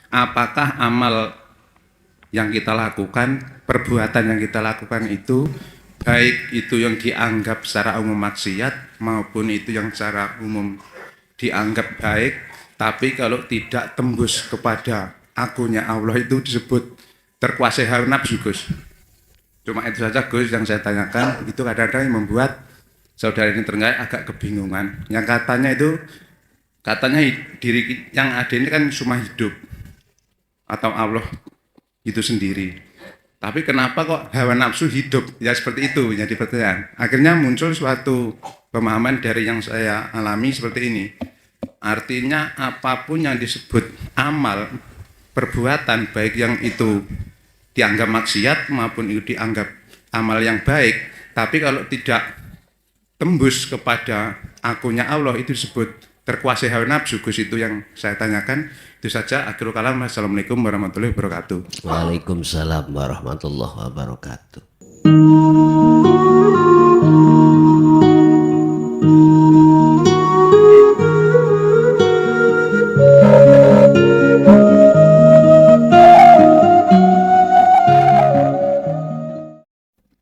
Apakah amal yang kita lakukan, perbuatan yang kita lakukan itu, baik itu yang dianggap secara umum maksiat maupun itu yang secara umum dianggap baik, tapi kalau tidak tembus kepada akunya Allah itu disebut terkuasai hawa nafsu, Gus. Cuma itu saja, Gus, yang saya tanyakan. Itu kadang-kadang yang membuat saudara ini terenggalek agak kebingungan. Yang katanya diri yang ada ini kan cuma hidup atau Allah itu sendiri. Tapi kenapa kok hawa nafsu hidup? Ya seperti itu jadi pertanyaan. Akhirnya muncul suatu pemahaman dari yang saya alami seperti ini. Artinya apapun yang disebut amal, perbuatan, baik yang itu dianggap maksiat maupun itu dianggap amal yang baik, tapi kalau tidak tembus kepada akunya Allah itu disebut terkuasai hawa nafsu. Gus, itu yang saya tanyakan. Itu saja. Akhirul kalam. Assalamualaikum warahmatullahi wabarakatuh. Waalaikumsalam warahmatullahi wabarakatuh.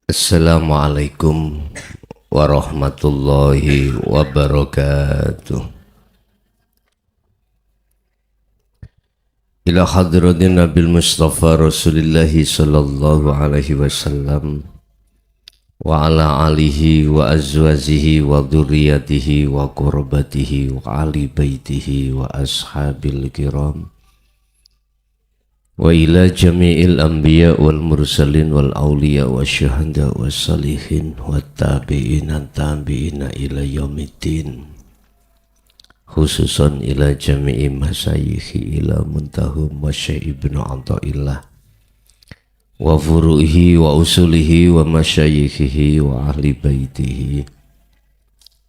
Assalamualaikum warahmatullahi wabarakatuh. Ila hadratin Nabil Mustafa Rasulillahi sallallahu alaihi wasallam wa ala alihi wa azwajihi wa dhurriyyatihi wa qurbatihi wa ali baitihi wa ashabil kiram wa ila jami'il anbiya wal mursalin wal awliya wa syuhada wa salihin wa tabi'ina tabi'ina ila yaumiddin, khususan ila jami'i masyayikhi ila muntahum wa syekh ibnu Athaillah wa furu'ihi wa usulihi wa masyayikhihi wa ahli baitihi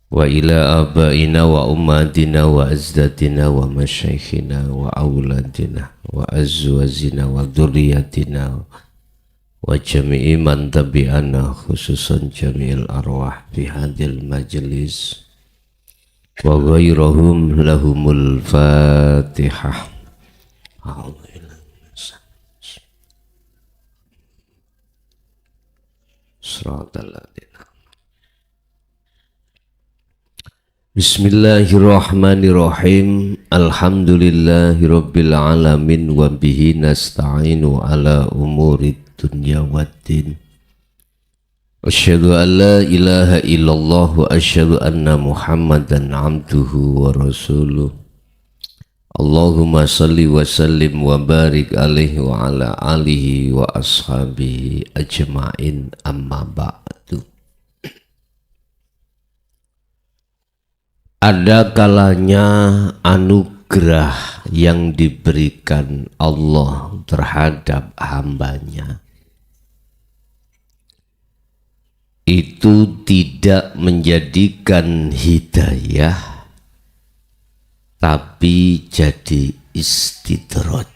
wa ila abaina wa ummatina wa azdatina wa masyayikhina wa auladina wa azwazina wa dhurriyyatina wa jami'i man tabi'ana, khususan jami'il arwah fi hadil majlis wa ghairahum lahumul fatihah. Bismillahirrahmanirrahim. Alhamdulillahi rabbil alamin wa bihi nasta'inu ala umurid dunya waddin. Asyhadu an la ilaha illallah wa asyhadu anna Muhammadan abduhu wa rasuluh. Allahumma salli wa sallim wa barik alaihi wa ala alihi wa ashabihi ajma'in, amma ba'du. Ada kalanya anugerah yang diberikan Allah terhadap hambanya itu tidak menjadikan hidayah, tapi jadi istidraj.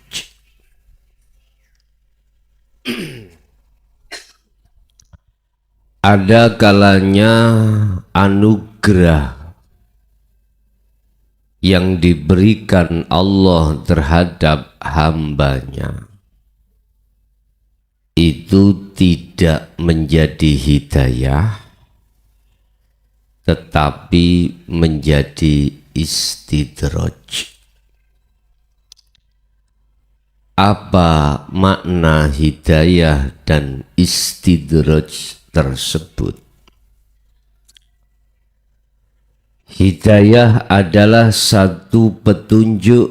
Ada kalanya anugerah yang diberikan Allah terhadap hambanya itu tidak menjadi hidayah, tetapi menjadi istidraj. Apa makna hidayah dan istidraj tersebut? Hidayah adalah satu petunjuk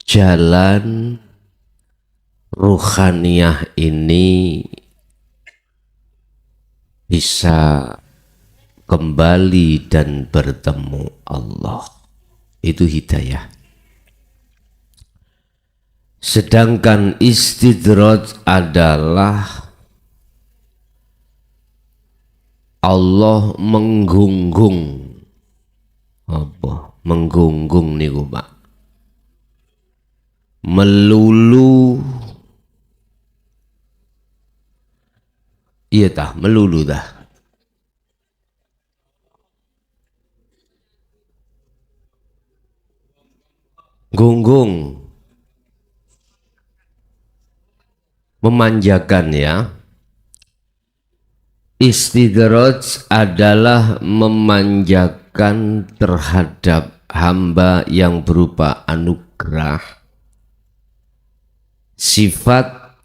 jalan ruhaniyah ini bisa kembali dan bertemu Allah. Itu hidayah. Sedangkan istidraj adalah Allah menggunggung. Apa? Menggunggung niku, Pak. Melulu. Iya tah, melulu dah. Gunggung. memanjakan ya. Istidraj adalah memanjakan terhadap hamba yang berupa anugerah. Sifat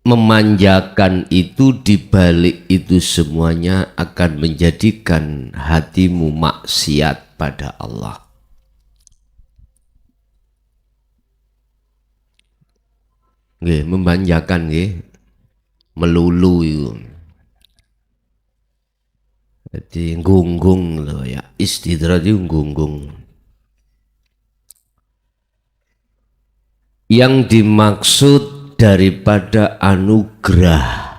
memanjakan itu dibalik itu semuanya akan menjadikan hatimu maksiat pada Allah. Nggih, memanjakan nggih. Melulu itu. Jadi gunggung loh ya, istidraj itu gunggung. Yang dimaksud daripada anugerah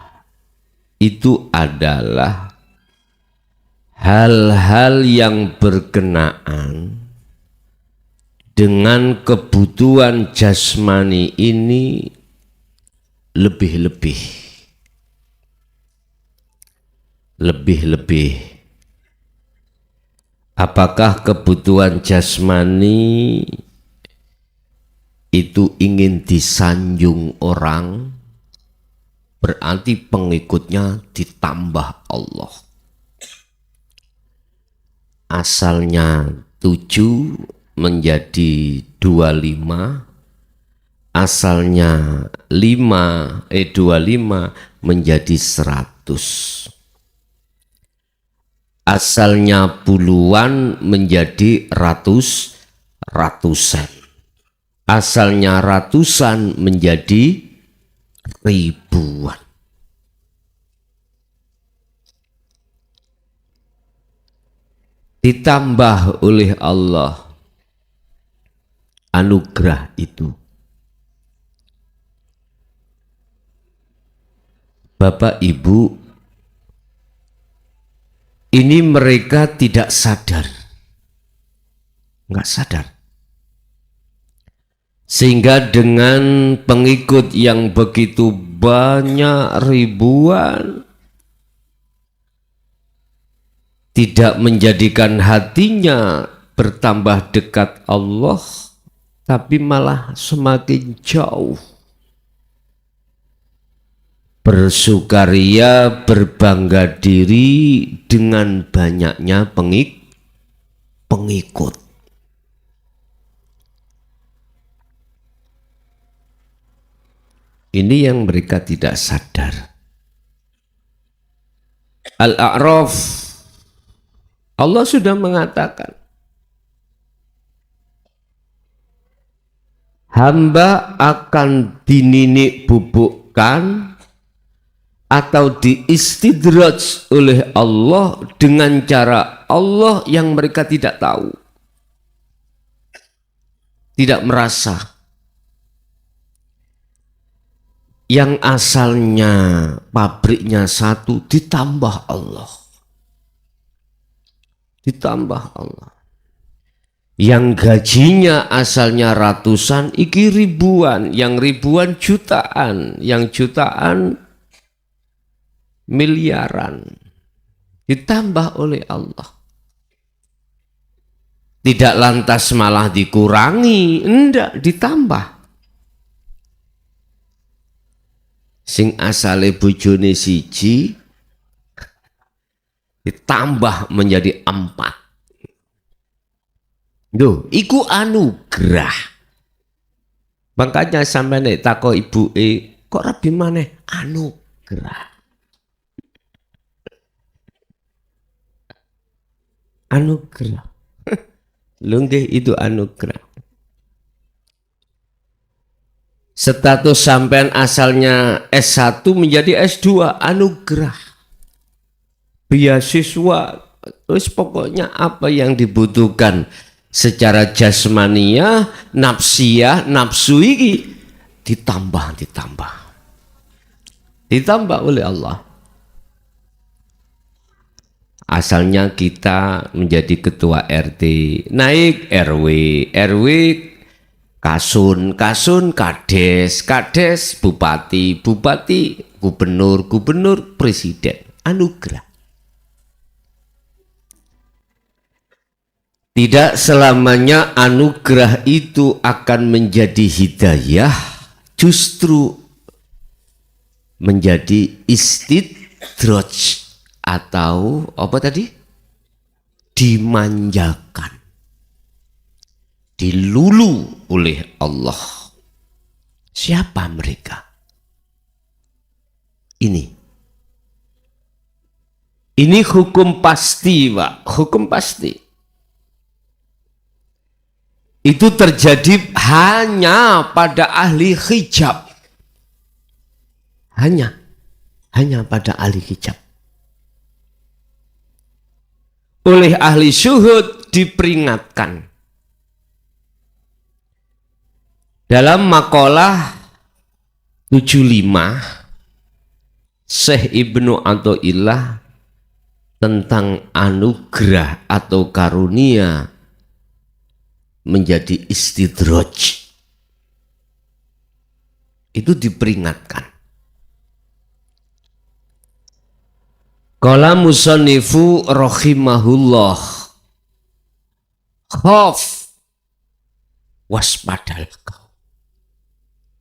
itu adalah hal-hal yang berkenaan dengan kebutuhan jasmani ini lebih-lebih. Apakah kebutuhan jasmani itu ingin disanjung orang, berarti pengikutnya ditambah Allah. Asalnya 7 menjadi 25, asalnya 25 menjadi 100. Asalnya puluhan menjadi ratusan. Asalnya ratusan menjadi ribuan. Ditambah oleh Allah anugerah itu. Bapak Ibu, ini mereka tidak sadar, nggak sadar. Sehingga dengan pengikut yang begitu banyak ribuan, tidak menjadikan hatinya bertambah dekat Allah, tapi malah semakin jauh. Bersukaria, berbangga diri dengan banyaknya pengikut. Ini yang mereka tidak sadar. Al-A'raf, Allah sudah mengatakan, hamba akan dininik bubukkan atau diistidraj oleh Allah dengan cara Allah yang mereka tidak tahu, tidak merasa. Yang asalnya pabriknya 1 ditambah Allah. Yang gajinya asalnya ratusan, iki ribuan, yang ribuan jutaan, yang jutaan miliaran, ditambah oleh Allah. Tidak lantas malah dikurangi, enggak, ditambah. Sing asale bojone 1 ditambah menjadi 4. Duh, iku anugerah. Makanya sampai nek takok ibuke, kok rabi maneh? Anugerah. Anugerah. Lho nggih, itu anugerah. Status sampean asalnya S1 menjadi S2, anugerah. Beasiswa, wis pokoknya apa yang dibutuhkan secara jasmania, nafsiyah, nafsu iki ditambah oleh Allah. Asalnya kita menjadi ketua RT, naik RW, kasun, kades, bupati, gubernur, presiden. Anugerah. Tidak selamanya anugerah itu akan menjadi hidayah, justru menjadi istidraj atau apa tadi? Dimanjakan, dilulu oleh Allah. Siapa mereka? Ini hukum pasti, Pak. Hukum pasti. Itu terjadi hanya pada ahli hijab. Hanya pada ahli hijab. Oleh ahli syuhud diperingatkan. Dalam makalah 75 Syekh Ibnu Athaillah tentang anugerah atau karunia menjadi istidraj itu diperingatkan. Qala musannifu rahimahullah, khaf, waspadalah kau.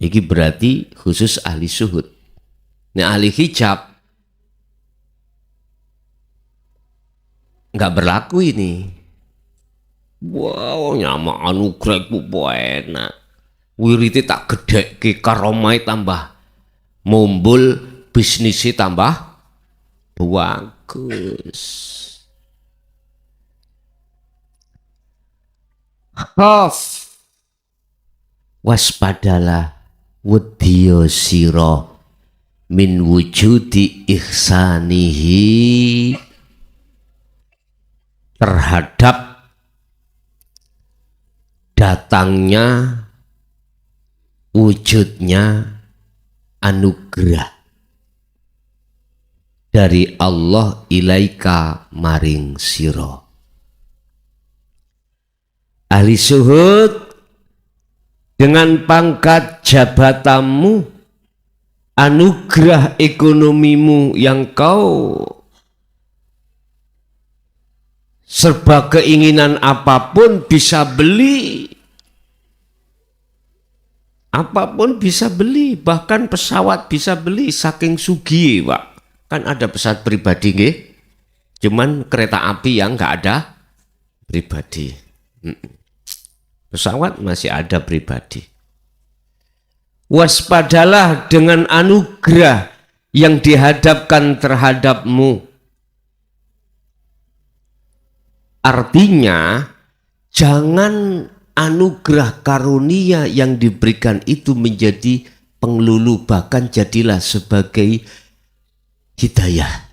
Ini berarti khusus ahli syuhud. Nah, ahli hijab nggak berlaku ini. Wow, nyama anugerah ku enak. Wiriti tak gede ke karomai tambah mumbul, bisnisnya tambah bagus. Khaf, waspadalah wedya sira min wujudi ihsanihi terhadap datangnya, wujudnya anugerah dari Allah ilaika maring sira. Ahli syuhud, dengan pangkat jabatanmu, anugerah ekonomimu yang kau serba keinginan apapun bisa beli. Apapun bisa beli, bahkan pesawat bisa beli, saking sugih, Pak. Kan ada pesawat pribadi nggih. Cuman kereta api yang nggak ada pribadi. Pesawat masih ada pribadi. Waspadalah dengan anugerah yang dihadapkan terhadapmu. Artinya, jangan anugerah karunia yang diberikan itu menjadi penglulu, bahkan jadilah sebagai hidayah.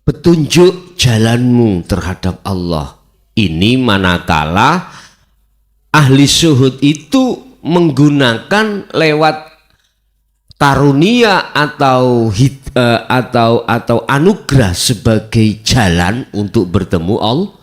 Petunjuk jalanmu terhadap Allah. Ini manakala ahli syuhud itu menggunakan lewat karunia atau anugerah sebagai jalan untuk bertemu Allah.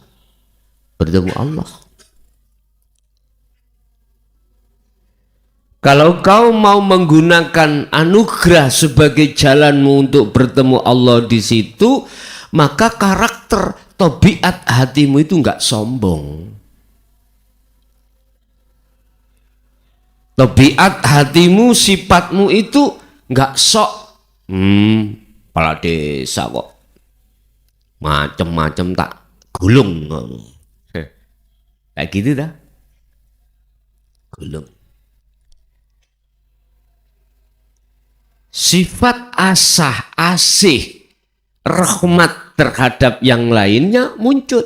Kalau kau mau menggunakan anugerah sebagai jalanmu untuk bertemu Allah di situ, maka karakter tabiat hatimu itu enggak sombong. Tabiat hatimu, sifatmu itu enggak sok. Kepala desa kok macem-macem tak gulung. Kayak gitu dah. Gulung. Sifat asah, asih, rahmat terhadap yang lainnya muncul.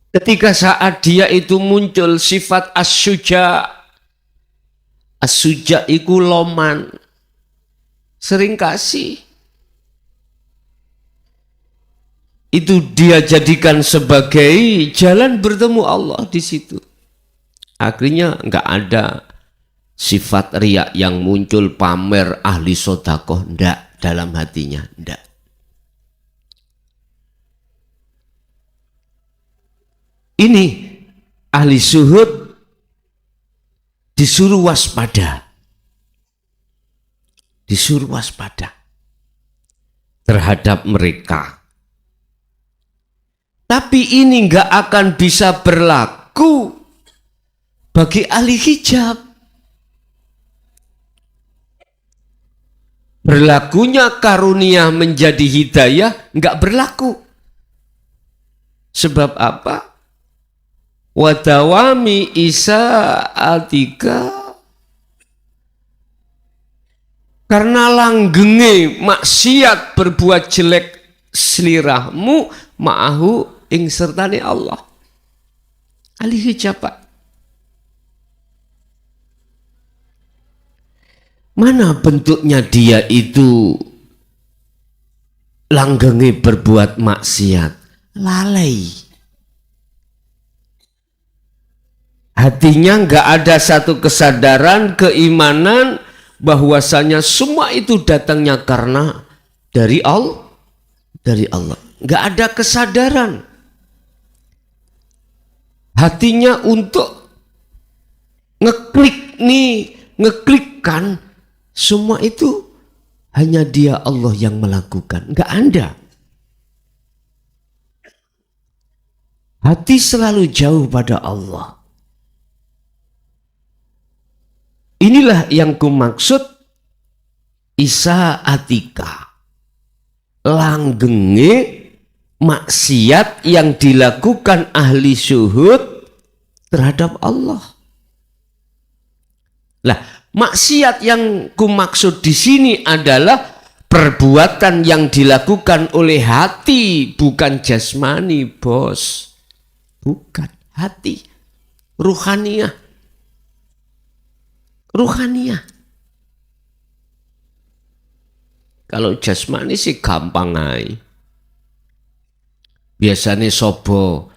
Ketika saat dia itu muncul sifat as-suja. As-suja iku loman, sering kasih. Itu dia jadikan sebagai jalan bertemu Allah di situ. Akhirnya enggak ada sifat riya yang muncul, pamer, ahli sodakoh, enggak dalam hatinya, enggak. Ini ahli syuhud disuruh waspada. Disuruh waspada terhadap mereka. Tapi ini enggak akan bisa berlaku bagi ahli hijab. Berlakunya karunia menjadi hidayah enggak berlaku. Sebab apa? Wadawami isa'atika, karena langgenge maksiat berbuat jelek selirahmu ma'ahu ing sertane Allah. Ahli hijab, Pak. Mana bentuknya dia itu langgenge berbuat maksiat? Lalai. Hatinya enggak ada satu kesadaran, keimanan bahwasanya semua itu datangnya karena dari Allah. Dari Allah. Enggak ada kesadaran. Hatinya untuk ngeklikkan semua itu hanya dia Allah yang melakukan. Enggak ada. Hati selalu jauh pada Allah. Inilah yang kumaksud isa'atika, langgenge maksiat yang dilakukan ahli syuhud terhadap Allah. Lah, maksiat yang kumaksud di sini adalah perbuatan yang dilakukan oleh hati, bukan jasmani, bos. Bukan, hati, ruhaniyah. Ruhaniyah. Kalau jasmani sih gampang aja. Biasanya sobo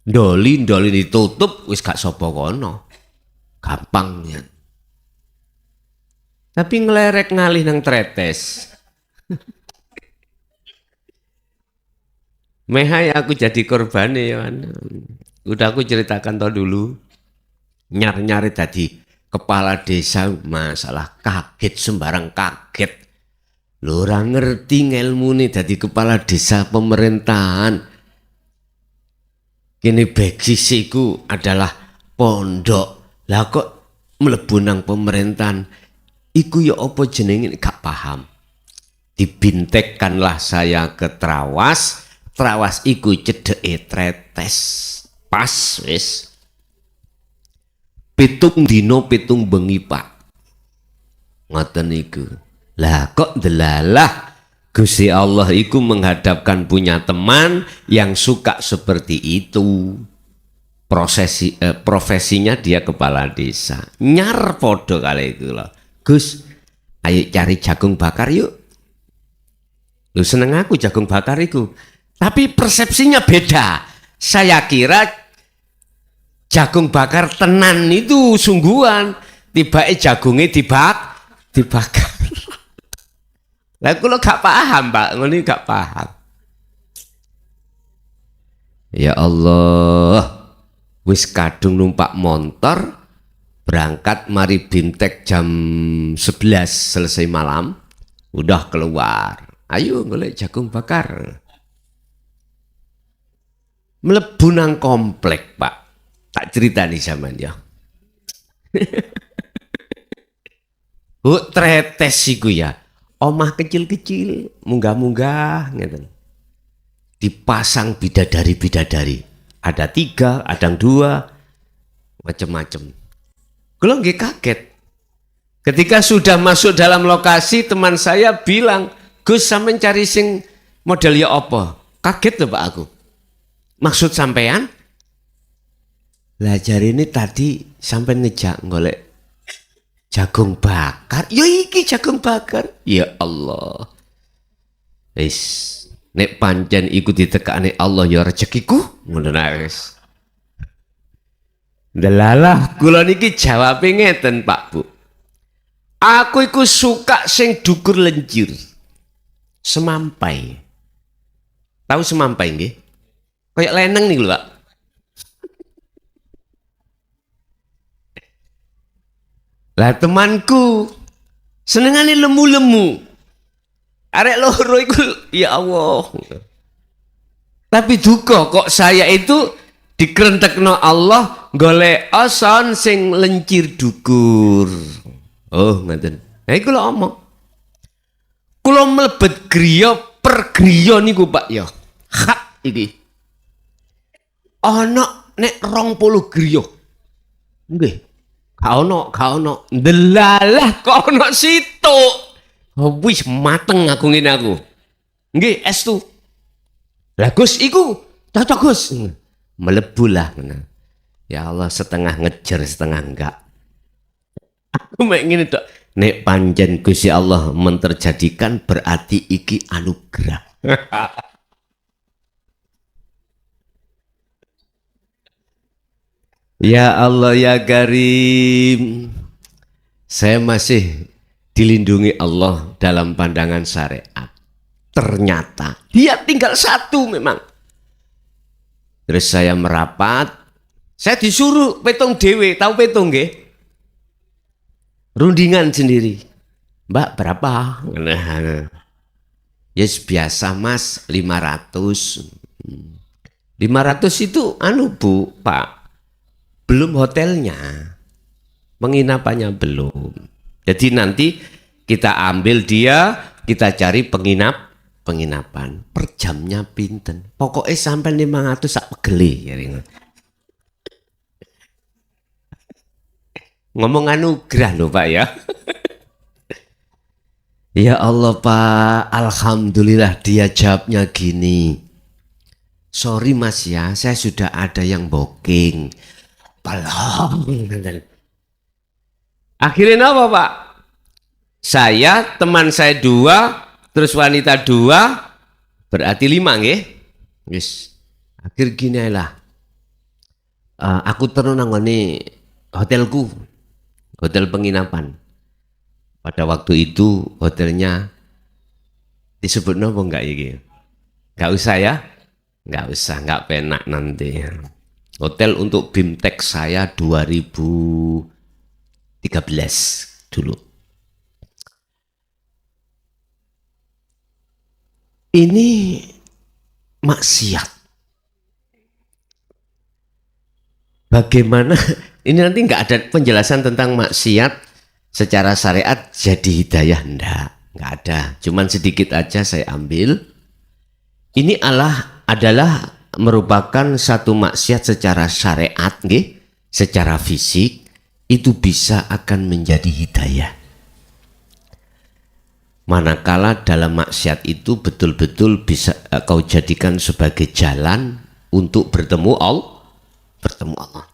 ndoli ditutup wis gak sobo kono. Gampang ya. Tapi ngelerek ngalih nang tretes. Mehai aku jadi korban ya. Udah aku ceritakan tau dulu. Nyari tadi kepala desa, masalah kaget, sembarang kaget. Lu ora ngerti ngelmune dadi kepala desa pemerintahan. Kini begisiku adalah pondok. Lah kok mlebu nang pemerintahan? Iku ya apa jenenge gak paham. Dibintekkanlah saya ke Trawas. Trawas iku cedeke tretes. Pas wis. Pitung dino pitung bengi, Pak. Ngoten niku. Lah kok delalah Gusti Allah iku menghadapkan punya teman yang suka seperti itu. Profesinya dia kepala desa. Nyar podo kali itu loh. Gus, ayo cari jagung bakar yuk. Lu seneng aku jagung bakar itu. Tapi persepsinya beda. Saya kira jagung bakar tenan itu sungguhan. Tiba-tiba jagungnya dibakar. Lah kula gak paham, Pak. Ngene gak paham. Ya Allah. Wis kadung numpak motor berangkat mari Bintek jam 11 selesai malam. Udah keluar. Ayo golek jagung bakar. Mlebu nang komplek, Pak. Tak ceritani sampean ya. Tretes iku ya. Omah kecil-kecil, munggah-munggah ngeten. Dipasang bidadari-bidadari. Ada 3, ada 2, macam-macam. Kula nggih kaget. Ketika sudah masuk dalam lokasi, teman saya bilang, "Gus, sampean cari sing model ya apa?" Kaget lho Pak aku. Maksud sampean? Lah jari ini tadi sampai ngejak golek jagung bakar. Ya iki jagung bakar. Ya Allah. Wis nek pancen iku ditekane Allah ya rezekiku ngono wis. Delalah kula niki jawabe ngeten Pak Bu. Aku iku suka sing dukur lenjir. Semampai. Tahu semampai nggih? Kayak leneng nih lho Pak. Lah temanku senengane lemu-lemu. Arek loro iku ya Allah. Tapi duka kok saya itu dikerentekno Allah golek oson sing lencir dukur. Oh, ngoten. Kula omong. Kula mlebet griya per griya niku Pak ya. Hak iki. Ana nek 20 griya. Nggih. Gak ono. Ndelalah kok ono situk. Oh, wis mateng aku ngene aku. Nggih, estu. Lah Gus iku cocok Gus. Mlebu lah. Ya Allah, setengah ngejer, setengah enggak. Aku mek ngene tok. Nek panjen Gusti Allah menterjadikan berarti iki anugerah. Ya Allah ya Karim. Saya masih dilindungi Allah dalam pandangan syariat. Ternyata dia tinggal satu memang. Terus saya merapat, saya disuruh petung dewe, tahu petung nggih? Rundingan sendiri. Mbak berapa? Nah, yes biasa Mas 500. 500 itu Bu, Pak. Belum hotelnya. Penginapannya belum. Jadi nanti kita ambil dia, kita cari penginapan. Per jamnya pinten. Pokoknya sampai 500 sak pegeli. Ngomong anugerah loh Pak ya. Ya Allah Pak, alhamdulillah dia jawabnya gini. Sorry Mas ya, saya sudah ada yang booking. Akhirnya apa Pak? Saya, teman saya 2, terus wanita 2, berarti 5 nggih. Wis. Akhir gini lah. Aku terus nanggone hotelku. Hotel penginapan. Pada waktu itu hotelnya disebut nopo enggak ya? Enggak usah ya? Enggak usah, enggak penak nanti. Hotel untuk BIMTEK saya 2013 dulu. Ini maksiat. Bagaimana? Ini nanti nggak ada penjelasan tentang maksiat secara syariat jadi hidayah, nggak ada. Cuman sedikit aja saya ambil. Ini adalah merupakan satu maksiat secara syariat, nggih, secara fisik itu bisa akan menjadi hidayah. Manakala dalam maksiat itu betul-betul bisa kau jadikan sebagai jalan untuk bertemu Allah.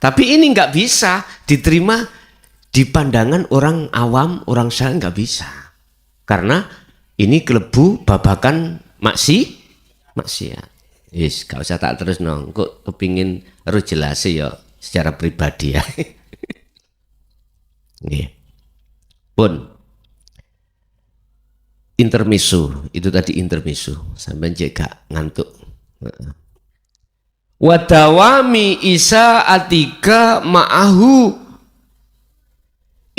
Tapi ini nggak bisa diterima di pandangan orang awam, orang syariat nggak bisa. Karena ini kelebu babakan maksiat. Yes, gak usah tak terus nong. Kok kepingin harus jelas ya secara pribadi ya. Nggih. Pun intermisu, itu tadi intermisu sampai jika ngantuk. Wadawami isa atika ma'ahu,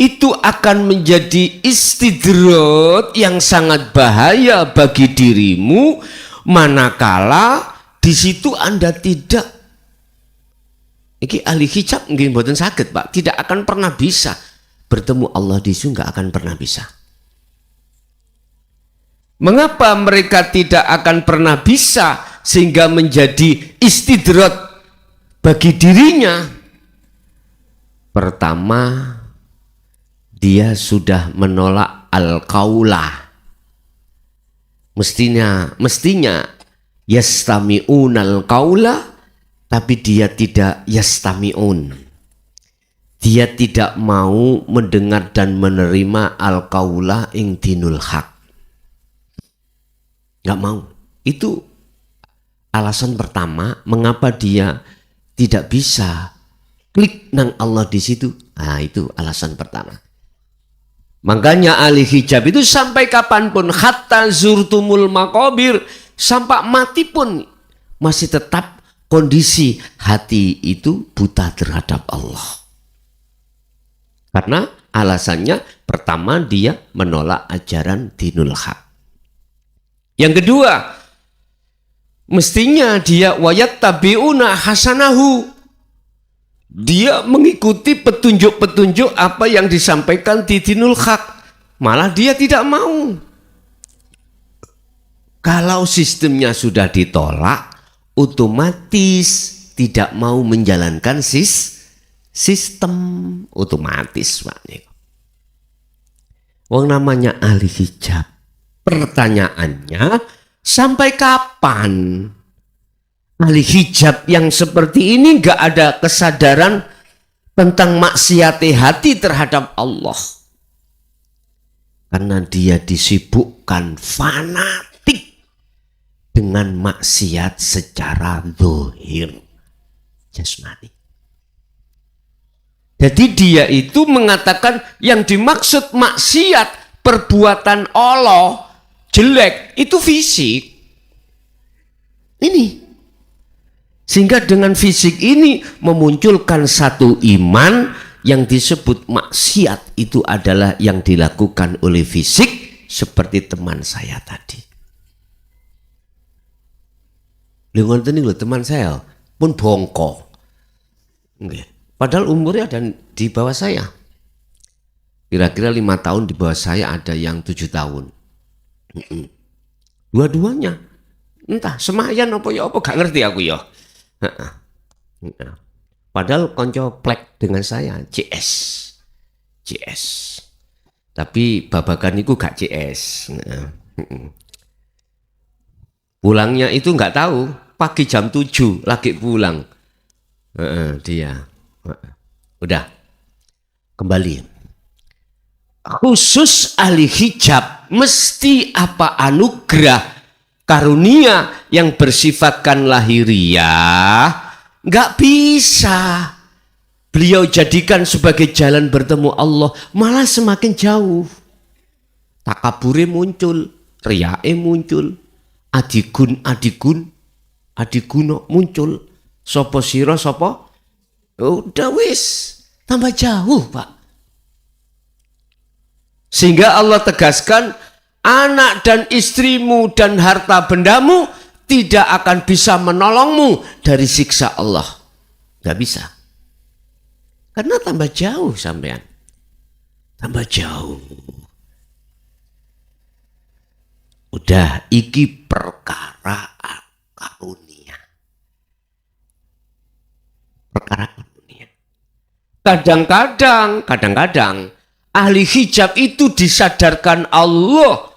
itu akan menjadi istidrot yang sangat bahaya bagi dirimu manakala di situ Anda tidak, iki ahli hijab nggih mboten saged Pak, tidak akan pernah bisa bertemu Allah di situ, nggak akan pernah bisa. Mengapa mereka tidak akan pernah bisa sehingga menjadi istidrat bagi dirinya? Pertama, dia sudah menolak al-qaulah. Mestinya yastami'un al-qaulah, tapi dia tidak yastami'un. Dia tidak mau mendengar dan menerima al-qaulah ing dinul haq. Nggak mau. Itu alasan pertama mengapa dia tidak bisa klik nang Allah di situ. Nah, itu alasan pertama. Makanya ahli hijab itu sampai kapanpun, hatta zurtumul maqabir, sampai mati pun masih tetap kondisi hati itu buta terhadap Allah. Karena alasannya pertama dia menolak ajaran dinul haq. Yang kedua, mestinya dia wayat tabiuna hasanahu, Dia mengikuti petunjuk-petunjuk apa yang disampaikan di Dinul Haq. Malah dia tidak mau. Kalau sistemnya sudah ditolak, otomatis tidak mau menjalankan sistem otomatis, Pak. Wong namanya ahli hijab. Pertanyaannya, sampai kapan ahli hijab yang seperti ini gak ada kesadaran tentang maksiat hati terhadap Allah? Karena dia disibukkan fanatik dengan maksiat secara zahir jasmani. Jadi dia itu mengatakan yang dimaksud maksiat perbuatan Allah jelek itu fisik. Ini. Sehingga dengan fisik ini memunculkan satu iman yang disebut maksiat itu adalah yang dilakukan oleh fisik seperti teman saya tadi. Lengon ini loh teman saya pun bongkok. Padahal umurnya ada di bawah saya. Kira-kira 5 tahun di bawah saya, ada yang 7 tahun. Dua-duanya. Entah semayan apa ya apa gak ngerti aku ya. Padahal konco plek dengan saya CS. Tapi babakan itu gak CS. Pulangnya itu gak tahu. Pagi jam 7 lagi pulang. Dia. Udah. Kembali. Khusus ahli hijab mesti apa anugerah karunia yang bersifatkan lahiriah nggak bisa beliau jadikan sebagai jalan bertemu Allah, malah semakin jauh. Takabure muncul, riyae muncul, adiguno muncul, sopo siro sopo, udah wis tambah jauh, Pak. Sehingga Allah tegaskan, anak dan istrimu dan harta bendamu tidak akan bisa menolongmu dari siksa Allah. Gak bisa. Karena tambah jauh sampean. Tambah jauh. Udah, iki perkara karunia. Perkara karunia. Kadang-kadang ahli hijab itu disadarkan Allah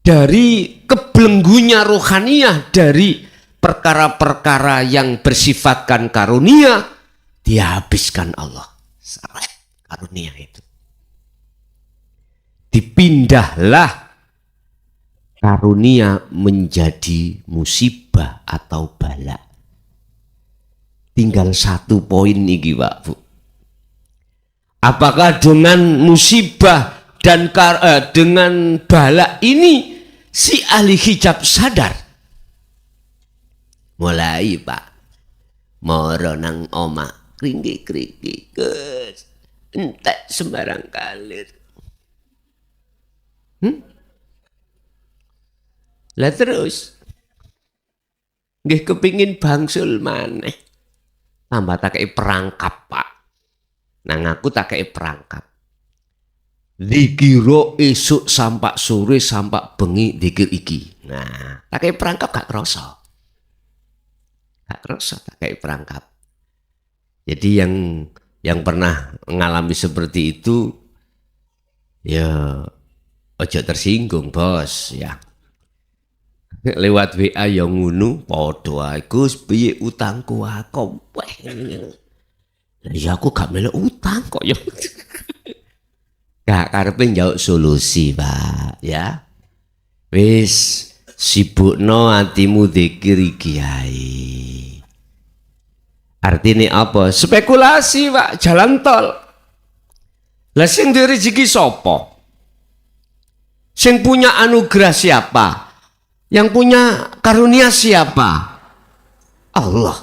dari kebelenggunya rohaniah, dari perkara-perkara yang bersifatkan karunia, dia habiskan Allah. Seret karunia itu. Dipindahlah karunia menjadi musibah atau bala. Tinggal satu poin nih Pak Bu. Apakah dengan musibah dan dengan bala ini si ahli hijab sadar? Mulai Pak, moro nang oma kringki kes entek sembarang kalir. Lah terus nggih kepingin bangsul maneh. Tambah tak kei perangkap Pak. Nang aku tak kei perangkap. Dikira esuk sampak sore sampak bengi dikir iki. Nah, tak kei perangkap gak kerasa. Gak kerasa tak kei perangkap. Jadi yang pernah mengalami seperti itu ya ojo tersinggung bos ya. Lewat WA yang ngunu padha aku piye utangku aku. Ya aku gak melok utang kok ya. Gak karepe njauk solusi, Pak, ya. Wis sibukno atimu dzikir iki ae. Artine apa? Spekulasi, Pak, jalan tol. Lah sing duwe rezeki sapa? Sing punya anugerah siapa? Yang punya karunia siapa? Allah.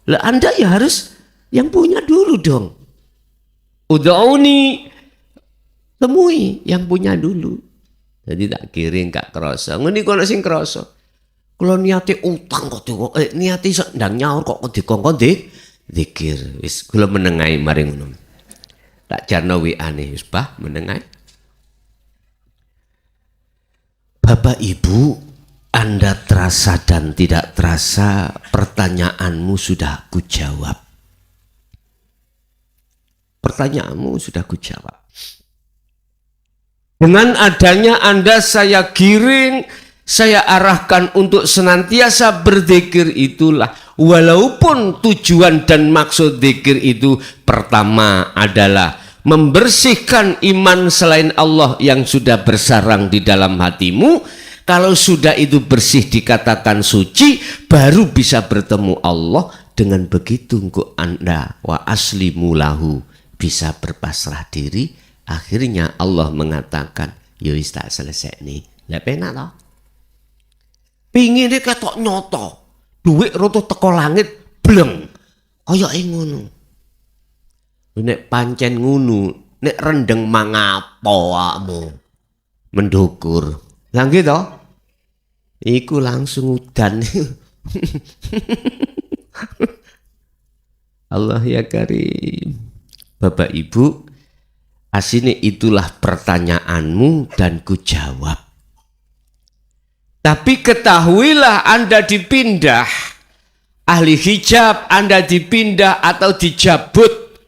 Lah Anda ya harus yang punya dulu dong. Ud'uni, temui yang punya dulu. Jadi tak kirim gak kerasa. Ngene kok sing kerasa. Kalau niate utang kok niate ndang nyaur kok dikongkon zikir. Wis kula menengai mari ngono. Tak jarno WA-ne wis bah menengai. Bapak Ibu, Anda terasa dan tidak terasa pertanyaanmu sudah kujawab. Pertanyaanmu sudah kujawab. Dengan adanya Anda saya giring, saya arahkan untuk senantiasa berzikir itulah. Walaupun tujuan dan maksud zikir itu pertama adalah membersihkan iman selain Allah yang sudah bersarang di dalam hatimu. Kalau sudah itu bersih dikatakan suci, baru bisa bertemu Allah. Dengan begitu engkau Anda wa aslimu lahu, bisa berpasrah diri. Akhirnya Allah mengatakan, ya wis tak selesai nih. Lah penak toh? Pingine ketok nyoto. Duit roto teko langit bleng. Kaya ngono. Nek pancen ngono, nek rendeng mangapo awakmu. Mendukur. Lah nggih to? Iku langsung udan. Allah ya Karim. Bapak Ibu, asine itulah pertanyaanmu dan ku jawab. Tapi ketahuilah Anda dipindah, ahli hijab Anda dipindah atau dijabut,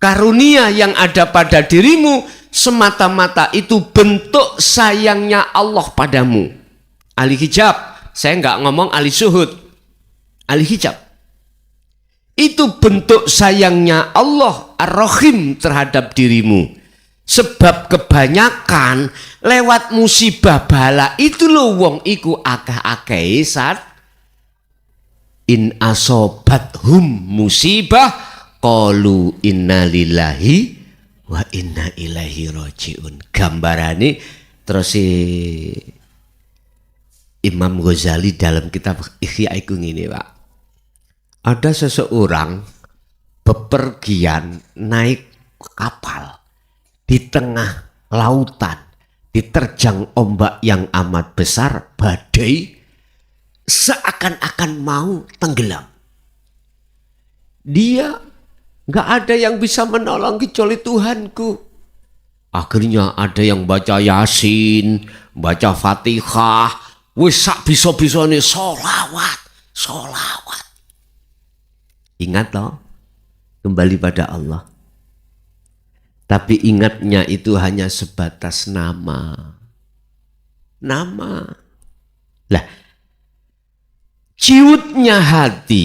karunia yang ada pada dirimu semata-mata itu bentuk sayangnya Allah padamu. Ahli hijab, saya nggak ngomong ahli syuhud, ahli hijab. Itu bentuk sayangnya Allah Ar-Rahim terhadap dirimu. Sebab kebanyakan lewat musibah bala itu loh wong iku akeh-akeh saat in asobathum musibah qalu inna lillahi wa inna ilaihi rajiun. Gambarane terus Imam Ghazali dalam kitab Ihya iku ngene, Pak. Ada seseorang bepergian naik kapal di tengah lautan, diterjang ombak yang amat besar, badai, seakan-akan mau tenggelam. Dia nggak ada yang bisa menolong kecuali Tuhanku. Akhirnya ada yang baca Yasin, baca Fatihah, wis sak bisa-bisane sholawat. Ingat loh, kembali pada Allah. Tapi ingatnya itu hanya sebatas nama. Lah, ciutnya hati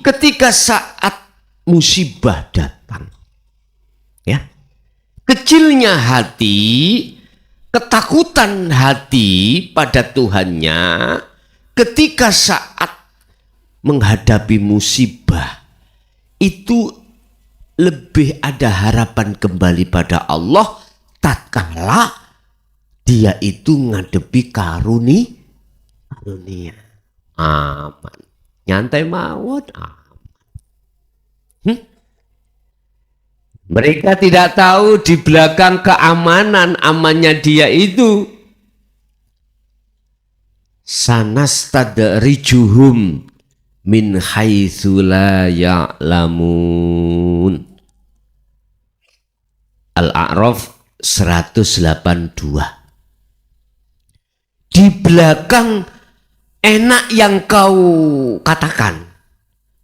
ketika saat musibah datang. Ya. Kecilnya hati, ketakutan hati pada Tuhannya ketika saat menghadapi musibah itu lebih ada harapan kembali pada Allah tatkala dia itu ngadepi karunia. Aman. Nyantai mawon aman. Mereka tidak tahu di belakang keamanan amannya dia itu sanastadrijuhum min haitsu la ya'lamun. Al-A'raf 182. Di belakang enak yang kau katakan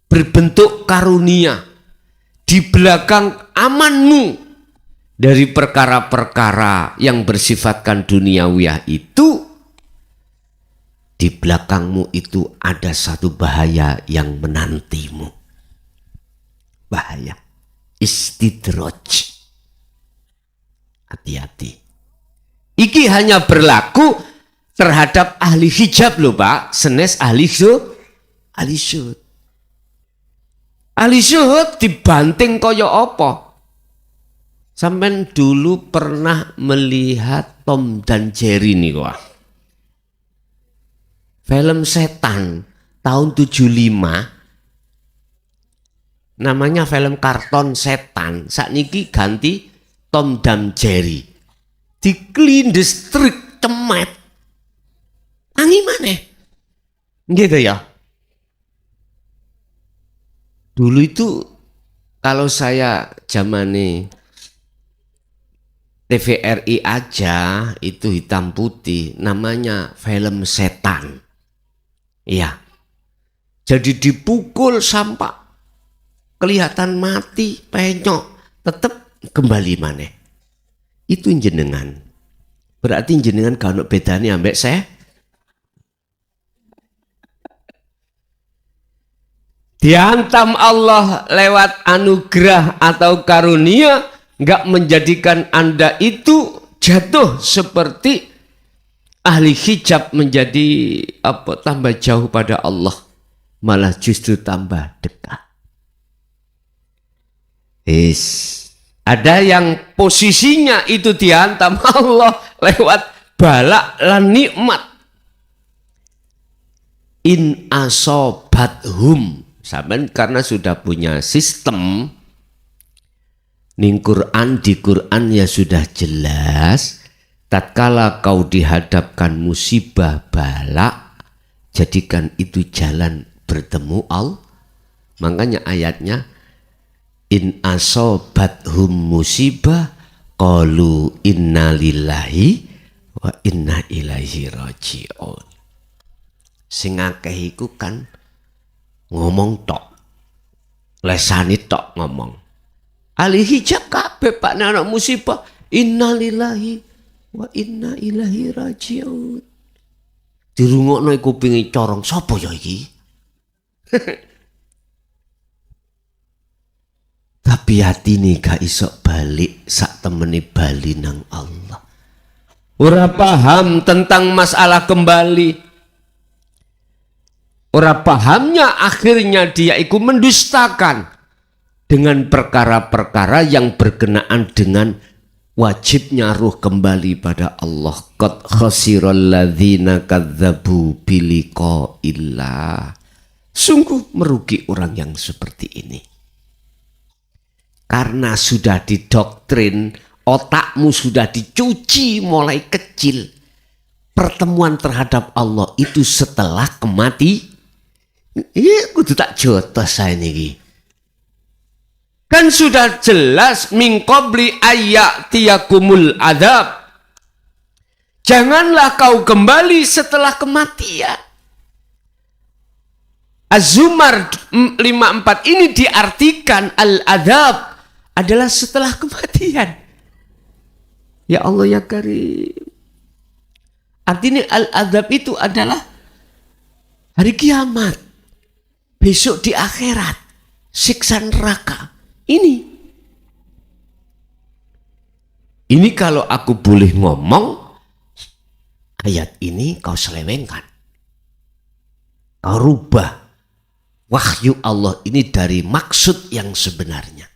berbentuk karunia, di belakang amanmu dari perkara-perkara yang bersifatkan duniawiyah itu, di belakangmu itu ada satu bahaya yang menantimu. Bahaya istidraj. Hati-hati. Iki hanya berlaku terhadap ahli hijab loh Pak. Senes ahli syuhud. Ahli syuhud dibanting kaya apa? Sampai dulu pernah melihat Tom dan Jerry nih Wah. Film setan tahun 75. Namanya film karton setan. Sakniki ganti Tom dan Jerry. Diklindes trik cemet. Angi maneh. Gitu ya. Dulu itu kalau saya zamane TVRI aja itu hitam putih, namanya film setan. Iya. Jadi dipukul sampai kelihatan mati, penyok, tetap kembali maneh. Itu jenengan. Berarti jenengan kalau bedane ambek saya. Dihantam Allah lewat anugerah atau karunia, nggak menjadikan Anda itu jatuh seperti ahli hijab menjadi tambah jauh pada Allah, malah justru tambah dekat. Ada yang posisinya itu dihantam Allah lewat balak lan nikmat. In asobathum, sampean karena sudah punya sistem ning Quran, di Quran ya sudah jelas, tatkala kau dihadapkan musibah balak, jadikan itu jalan bertemu Allah. Makanya ayatnya in asobathum musibah qalu inna lillahi wa inna ilaihi raji'un. Sing akeh iku kan ngomong tok, lesani tok ngomong. Ahli hijab kabeh pak anak musibah inna lillahi wa inna ilaihi raji'un. Dirungokno kupinge corong, sapa ya iki? Tapi hati ini gak iso balik sak temene bali nang Allah. Ora paham tentang masalah kembali. Ora pahamnya akhirnya dia ikut mendustakan dengan perkara-perkara yang berkenaan dengan wajibnya ruh kembali pada Allah. Qad khasiral ladzina kadzdzabu biliqa'illah. Sungguh merugi orang yang seperti ini. Karena sudah didoktrin, otakmu sudah dicuci mulai kecil. Pertemuan terhadap Allah itu setelah kematian. Iya, kudu tak jotos saya ini. Kan sudah jelas min qabli ayyatiyakumul adzab. Janganlah kau kembali setelah kematian. Az-Zumar 54 ini diartikan al-adzab adalah setelah kematian. Ya Allah ya Karim. Artinya al-adzab itu adalah hari kiamat. Besok di akhirat. Siksa neraka. Ini kalau aku boleh ngomong, ayat ini kau selewengkan. Kau rubah wahyu Allah ini dari maksud yang sebenarnya.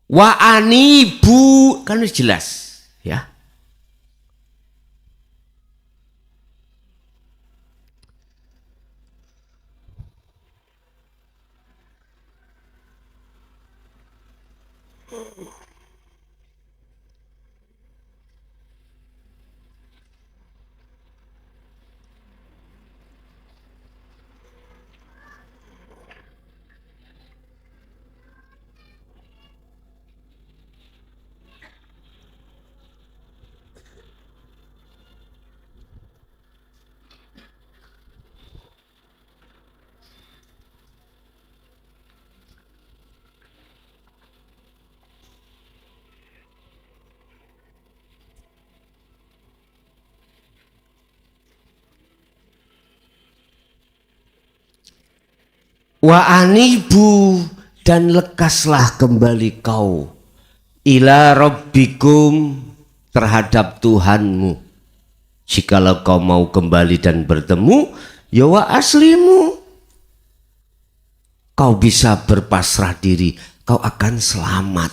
Wa anibu, kan jelas ya. Wa anibu, dan lekaslah kembali kau ila rabbikum, terhadap Tuhanmu. Jikalau kau mau kembali dan bertemu, ya wa aslimu, kau bisa berpasrah diri, kau akan selamat.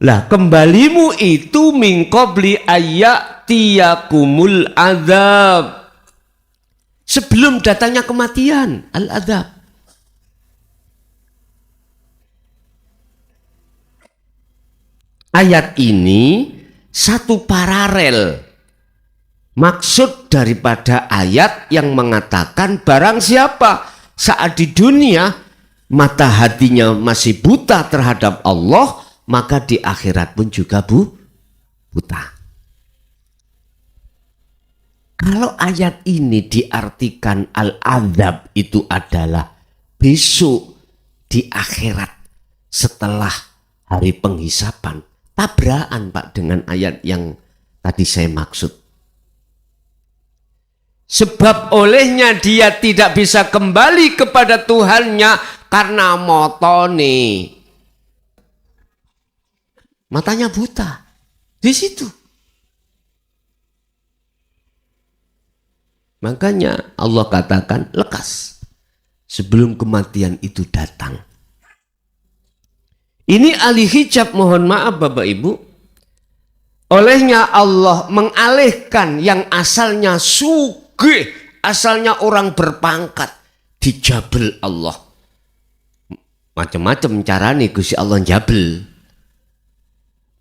Lah kembalimu itu min qabli ayyatiyakumul adzab, sebelum datangnya kematian, al-adzab. Ayat ini satu paralel Maksud daripada ayat yang mengatakan barang siapa saat di dunia mata hatinya masih buta terhadap Allah, maka di akhirat pun juga buta. Kalau ayat ini diartikan al-adzab itu adalah besok di akhirat setelah hari penghisapan, tabrakan Pak dengan ayat yang tadi saya maksud. Sebab olehnya dia tidak bisa kembali kepada Tuhannya karena motone. Matanya buta. Di situ. Makanya Allah katakan lekas sebelum kematian itu datang. Ini ahli hijab, mohon maaf Bapak Ibu. Olehnya Allah mengalihkan yang asalnya asalnya orang berpangkat, dijabel Allah. Macam-macam cara nih Gusti Allah jabel.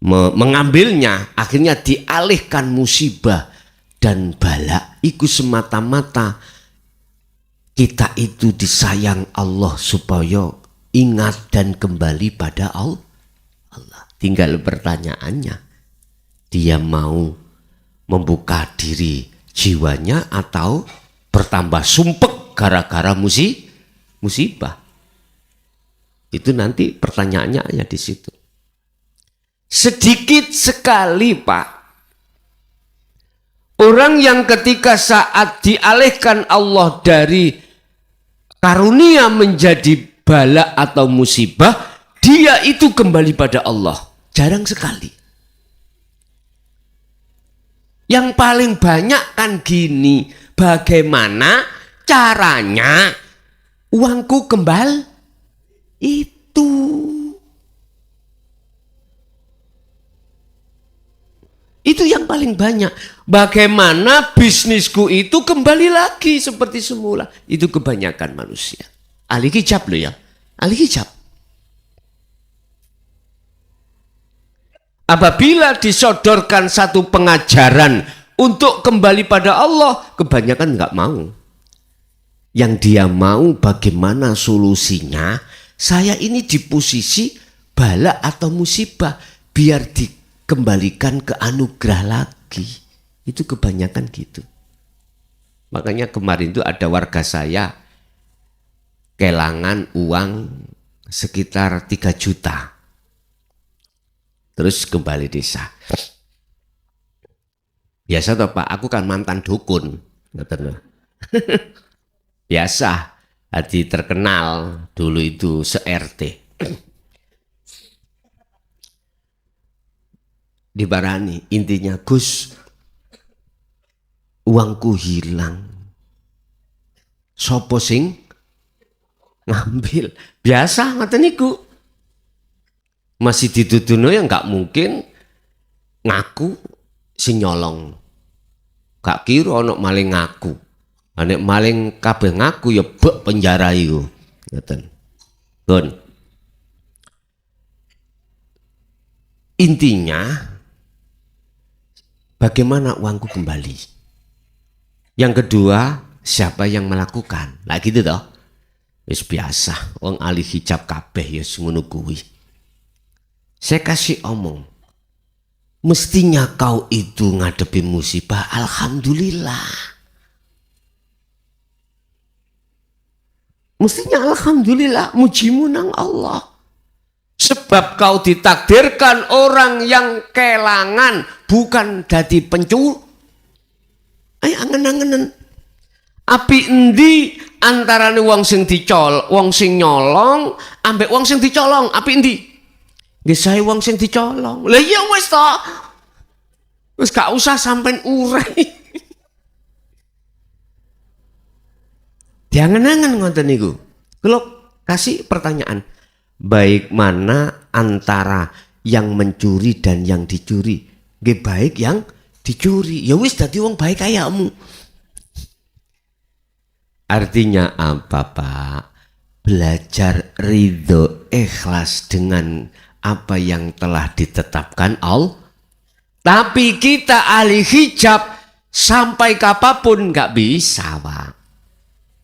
Mengambilnya, akhirnya dialihkan musibah dan bala. Iku semata-mata kita itu disayang Allah supaya ingat dan kembali pada Allah. Tinggal pertanyaannya, dia mau membuka diri jiwanya atau bertambah sumpek gara-gara musibah. Itu nanti pertanyaannya ya di situ. Sedikit sekali Pak, orang yang ketika saat dialihkan Allah dari karunia menjadi bala atau musibah, dia itu kembali pada Allah. Jarang sekali. Yang paling banyak kan gini, bagaimana caranya uangku kembali? Itu yang paling banyak. Bagaimana bisnisku itu kembali lagi seperti semula. Itu kebanyakan manusia. Ahli hijab loh ya. Ahli hijab. Apabila disodorkan satu pengajaran untuk kembali pada Allah, kebanyakan nggak mau. Yang dia mau bagaimana solusinya, saya ini di posisi bala atau musibah, biar dikembalikan ke anugerah lagi. Itu kebanyakan gitu. Makanya kemarin itu ada warga saya kehilangan uang sekitar 3 juta. Terus kembali desa. Biasa toh Pak, aku kan mantan dukun. Biasa, hati terkenal dulu itu se-RT. Dibarani, intinya Gus, uangku hilang. Sopo sing ngambil? Biasa ngoten niku. Masih dituduhno ya nggak mungkin ngaku sing nyolong. Gak kira ono maling ngaku. Nek maling kabeh ngaku ya bek penjara iku. Ngoten. Gon. Intinya bagaimana uangku kembali? Yang kedua, siapa yang melakukan? Lah gitu toh. Wis biasa, wong ahli hijab kabeh ya ngono kuwi. Saya kasih omong, mestinya kau itu ngadepi musibah, alhamdulillah. Mestinya alhamdulillah, mujimu nang Allah. Sebab kau ditakdirkan orang yang kelangan, bukan dadi pencuri. Ayo angen-angenen. Api endi antarane wong sing wong sing nyolong ambek wong sing dicolong, api endi? Nggih saya wong sing dicolong. Lah iya wis to. Wis gak usah sampean urai. Diangen-angen ngoten niku. Kula kasih pertanyaan. Baik mana antara yang mencuri dan yang dicuri? Nggih baik yang dicuri. Ya wis dadi wong baik kayamu. Artinya apa, Pak? Belajar ridho ikhlas dengan apa yang telah ditetapkan Allah. Tapi kita ahli hijab Sampai kapanpun nggak bisa, Pak.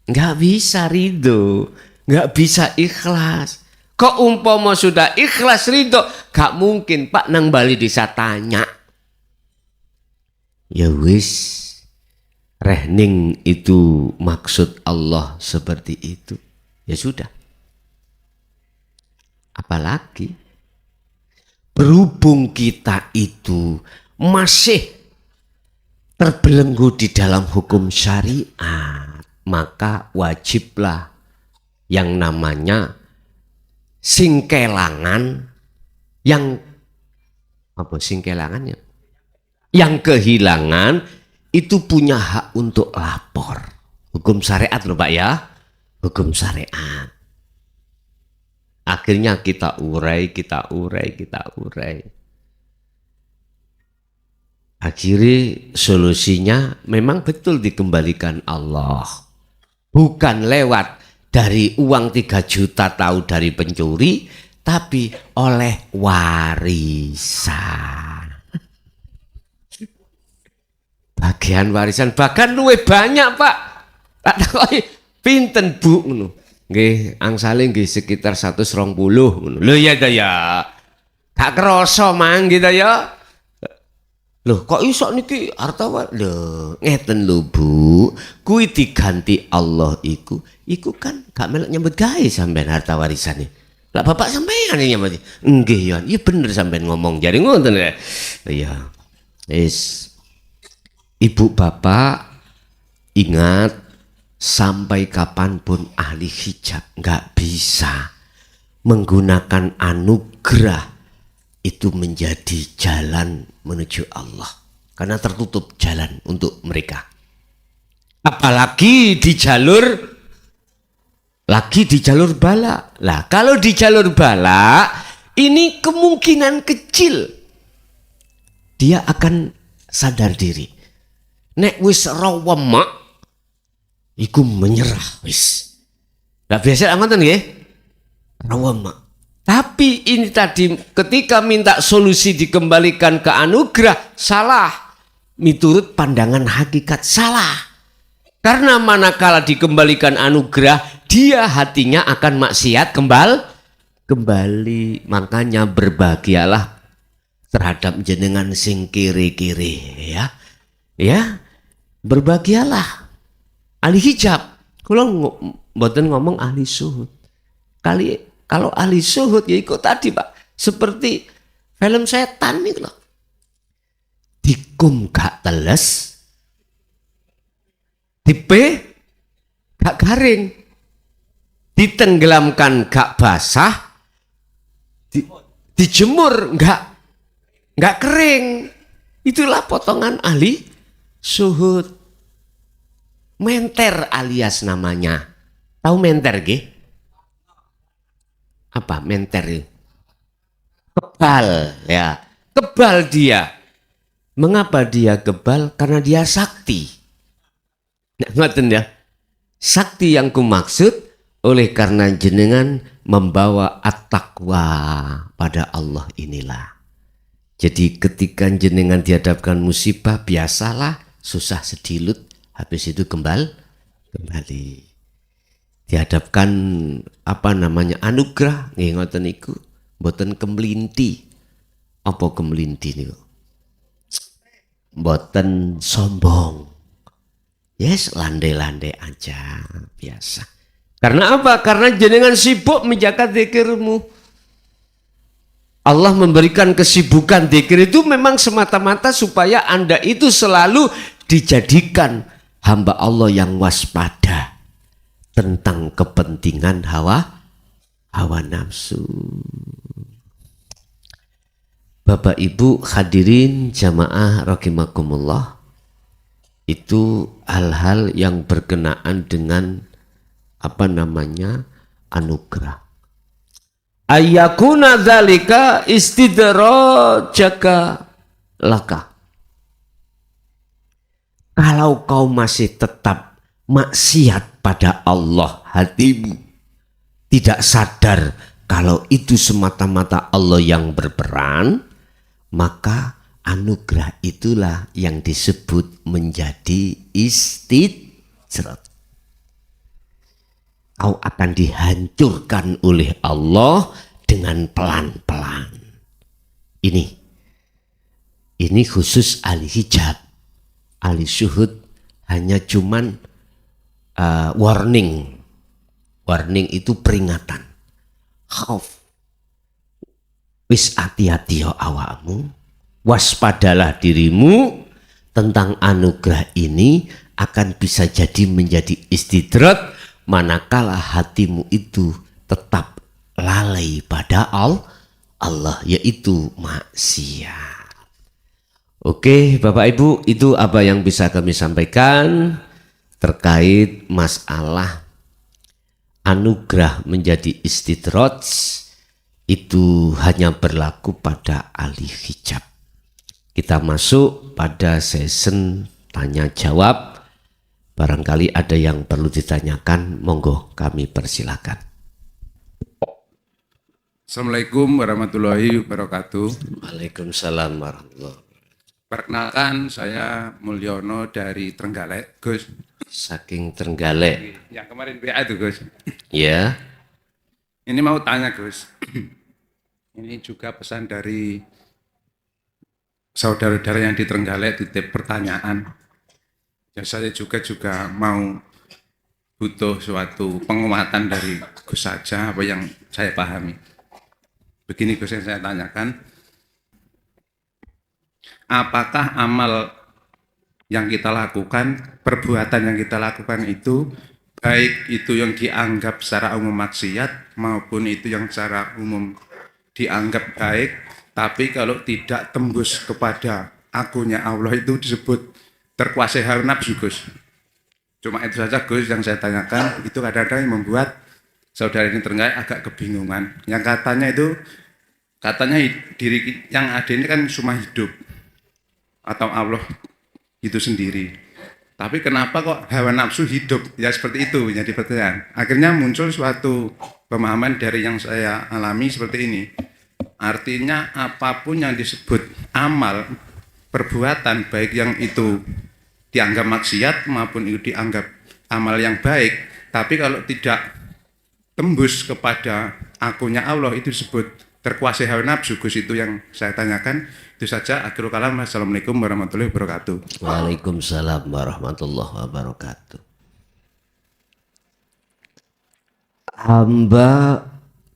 Nggak bisa ridho, nggak bisa ikhlas. Kok umpama sudah ikhlas ridho, gak mungkin Pak nang Bali bisa tanya. Ya wis, rehning itu maksud Allah seperti itu. Ya sudah. Apalagi berhubung kita itu masih terbelenggu di dalam hukum syariat, maka wajiblah yang namanya sing kelangan, yang apa sing kelangan ya? Yang kehilangan itu punya hak untuk lapor. Hukum syariat loh Pak ya, hukum syariat. Akhirnya kita urai. Akhirnya solusinya memang betul dikembalikan Allah. Bukan lewat dari uang 3 juta tahu dari pencuri, tapi oleh warisan. Bagian warisan bahkan luwih banyak Pak. Tak takoki pinten Bu ngono. Nggih, angsale nggih sekitar 120 ngono. Lho ya ta ya. Gak krasa mang gitu ya. Loh kok iso niki hartawan? Lho ngeten lho Bu, kuwi diganti Allah iku kan gak melok nyambut gawe sampean harta warisane. Lah bapak sampean nyambut. Nggih ya, iya bener sampean ngomong jare ngoten ya. Iya. Wis. Ibu bapak ingat sampai kapanpun ahli hijab nggak bisa menggunakan anugerah itu menjadi jalan menuju Allah, karena tertutup jalan untuk mereka. Apalagi di jalur bala. Lah kalau di jalur bala ini kemungkinan kecil dia akan sadar diri. Nek wis rawemak iku menyerah wis. Lah biasa ngoten nggih. Rawemak. Tapi ini tadi ketika minta solusi dikembalikan ke anugerah, salah. Miturut pandangan hakikat salah. Karena manakala dikembalikan anugerah, dia hatinya akan maksiat kembali. Makanya berbahagialah terhadap jenengan sing kiri-kiri ya. Ya. Berbahagialah. Ahli hijab. Kula mboten ngomong ahli suhud. Kalau ahli suhud ya ikut tadi Pak. Seperti film setan nih loh. Dikum gak teles. Dipe gak garing. Ditenggelamkan gak basah. Dijemur gak kering. Itulah potongan ahli suhud. Menter alias namanya. Tahu menter gih? Apa menter? Kebal ya. Kebal dia. Mengapa dia kebal? Karena dia sakti. Nah, ngoten ya. Sakti yang kumaksud oleh karena jenengan membawa at-taqwa pada Allah inilah. Jadi ketika jenengan dihadapkan musibah biasalah susah sedilut, habis itu kembali. Dihadapkan anugerah nggih ngoten niku mboten kemlinti. Apa kemlinti niku? Mboten sombong. Yes, landai-landai aja biasa. Karena apa? Karena jenengan sibuk menjaga zikirmu. Allah memberikan kesibukan zikir itu memang semata-mata supaya Anda itu selalu dijadikan hamba Allah yang waspada tentang kepentingan hawa nafsu. Bapak Ibu hadirin jamaah rahimakumullah, itu hal-hal yang berkenaan dengan anugerah. Ayyakuna dzalika istidrajaka laka. Kalau kau masih tetap maksiat pada Allah, hatimu tidak sadar kalau itu semata-mata Allah yang berperan, maka anugerah itulah yang disebut menjadi istidrat. Kau akan dihancurkan oleh Allah dengan pelan-pelan. Ini khusus ahli hijab. Ahli syuhud hanya cuman warning. Warning itu peringatan. Khauf. Wis hati-hati ya awakmu. Waspadalah dirimu tentang anugerah ini akan bisa jadi menjadi istidrat manakala hatimu itu tetap lalai pada Allah, yaitu maksiat. Oke Bapak Ibu, itu apa yang bisa kami sampaikan terkait masalah anugerah menjadi istidrat. Itu hanya berlaku pada ahli hijab. Kita masuk pada sesi tanya jawab. Barangkali ada yang perlu ditanyakan, monggo kami persilakan. Assalamualaikum warahmatullahi wabarakatuh. Waalaikumsalam warahmatullahi wabarakatuh. Perkenalkan, saya Mulyono dari Trenggalek, Gus. Saking Trenggalek. Yang kemarin WA itu, Gus. Ya. Ini mau tanya, Gus. Ini juga pesan dari saudara-saudara yang di Trenggalek, titip pertanyaan. Ya, saya juga mau butuh suatu penguatan dari Gus saja apa yang saya pahami. Begini Gus yang saya tanyakan, apakah amal yang kita lakukan, perbuatan yang kita lakukan itu, baik itu yang dianggap secara umum maksiat maupun itu yang secara umum dianggap baik, tapi kalau tidak tembus kepada akunnya Allah itu disebut terkuasai hawa nafsu, Gus. Cuma itu saja Gus yang saya tanyakan. Itu kadang-kadang yang membuat saudara ini Trenggalek agak kebingungan. Yang katanya diri yang ada ini kan cuma hidup atau Allah itu sendiri. Tapi kenapa kok hawa nafsu hidup? Ya seperti itu jadi pertanyaan. Akhirnya muncul suatu pemahaman dari yang saya alami seperti ini. Artinya apapun yang disebut amal, perbuatan, baik yang itu dianggap maksiat maupun itu dianggap amal yang baik, tapi kalau tidak tembus kepada akunnya Allah itu disebut terkuasai hawa nafsu. Gus, itu yang saya tanyakan. Itu saja. Akhirul kalam. Assalamualaikum warahmatullahi wabarakatuh. Waalaikumsalam warahmatullahi wabarakatuh. Hamba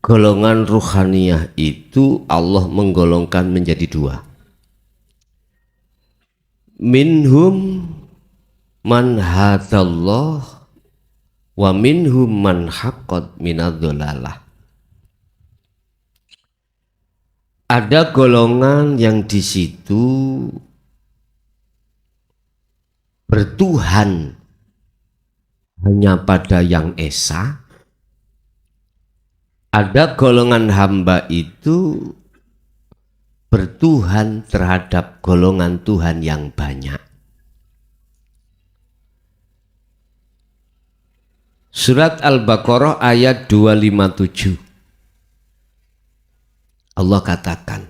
golongan ruhaniyah itu Allah menggolongkan menjadi dua. Minhum man hadallah wa minhum man haqqat minadh-dhalalah. Ada golongan yang di situ bertuhan hanya pada yang esa. Ada golongan hamba itu bertuhan terhadap golongan Tuhan yang banyak. Surat Al-Baqarah ayat 257. Allah katakan,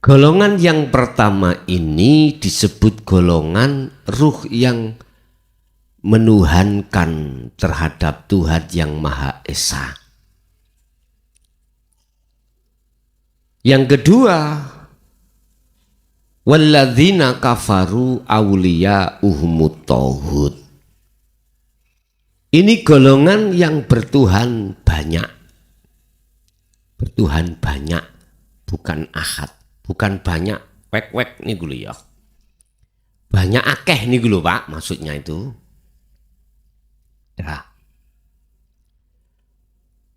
golongan yang pertama ini disebut golongan ruh yang menuhankan terhadap Tuhan yang Maha Esa. Yang kedua, walladzina kafaru awliya'uhumut tauhid. Ini golongan yang bertuhan banyak. Bertuhan banyak, bukan ahad, bukan banyak wek-wek nih dulu ya. Banyak akeh nih dulu Pak, maksudnya itu. Ya.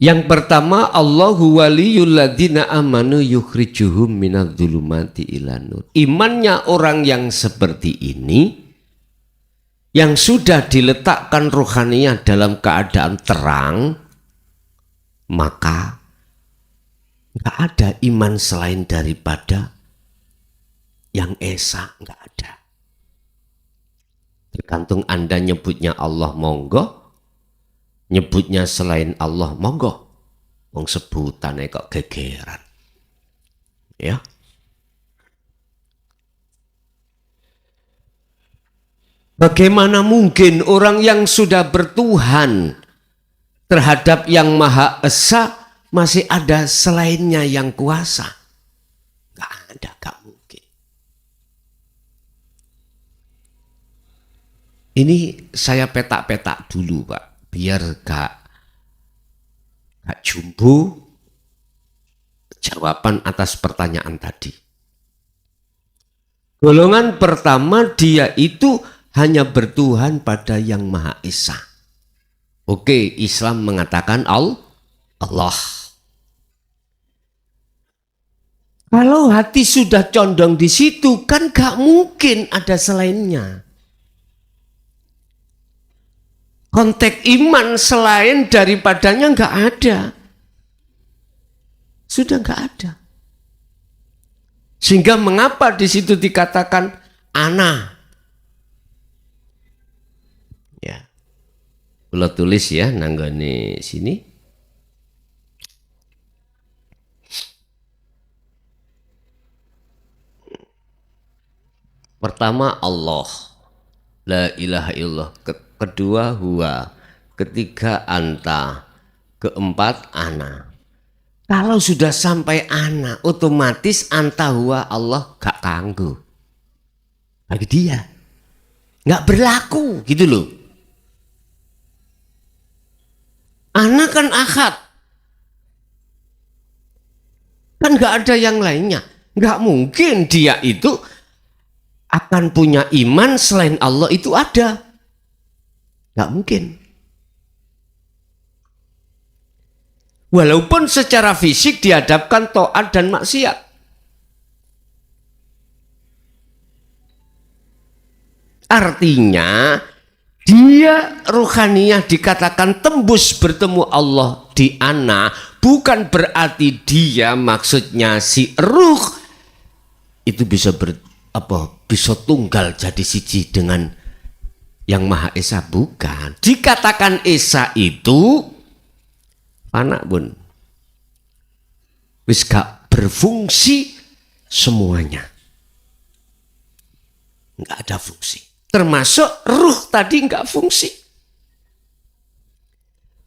Yang pertama, Allahu waliyul ladzina amanu yukhrijuhum minadh-dhulumati ilan nur. Imannya orang yang seperti ini, yang sudah diletakkan rohaniyah dalam keadaan terang, maka nggak ada iman selain daripada yang esa, nggak ada. Tergantung Anda nyebutnya Allah monggo, nyebutnya selain Allah monggo. Wong sebutannya kok gegeran. Ya. Bagaimana mungkin orang yang sudah bertuhan terhadap yang Maha Esa masih ada selainnya yang kuasa? Gak ada, gak mungkin. Ini saya petak-petak dulu Pak, biar gak jumbo jawaban atas pertanyaan tadi. Golongan pertama, dia itu hanya bertuhan pada yang Maha Esa. Oke, Islam mengatakan Allah. Kalau hati sudah condong di situ, kan gak mungkin ada selainnya. Konteks iman selain daripadanya gak ada. Sudah gak ada. Sehingga mengapa di situ dikatakan ana? Ya, kalau tulis ya nanggone sini. Pertama Allah, la ilaha illallah. Kedua huwa, ketiga anta, keempat ana. Kalau sudah sampai ana, otomatis anta huwa Allah gak kanggu bagi dia, gak berlaku gitu loh. Ana kan ahad, kan gak ada yang lainnya. Gak mungkin dia itu akan punya iman selain Allah itu ada. Gak mungkin. Walaupun secara fisik dihadapkan taat dan maksiat. Artinya dia ruhaniyah dikatakan tembus bertemu Allah di ana, bukan berarti dia maksudnya si ruh itu bisa bisa tunggal jadi siji dengan yang Maha Esa, bukan. Dikatakan Esa itu anak bun, wis gak berfungsi semuanya, nggak ada fungsi, termasuk ruh tadi nggak fungsi.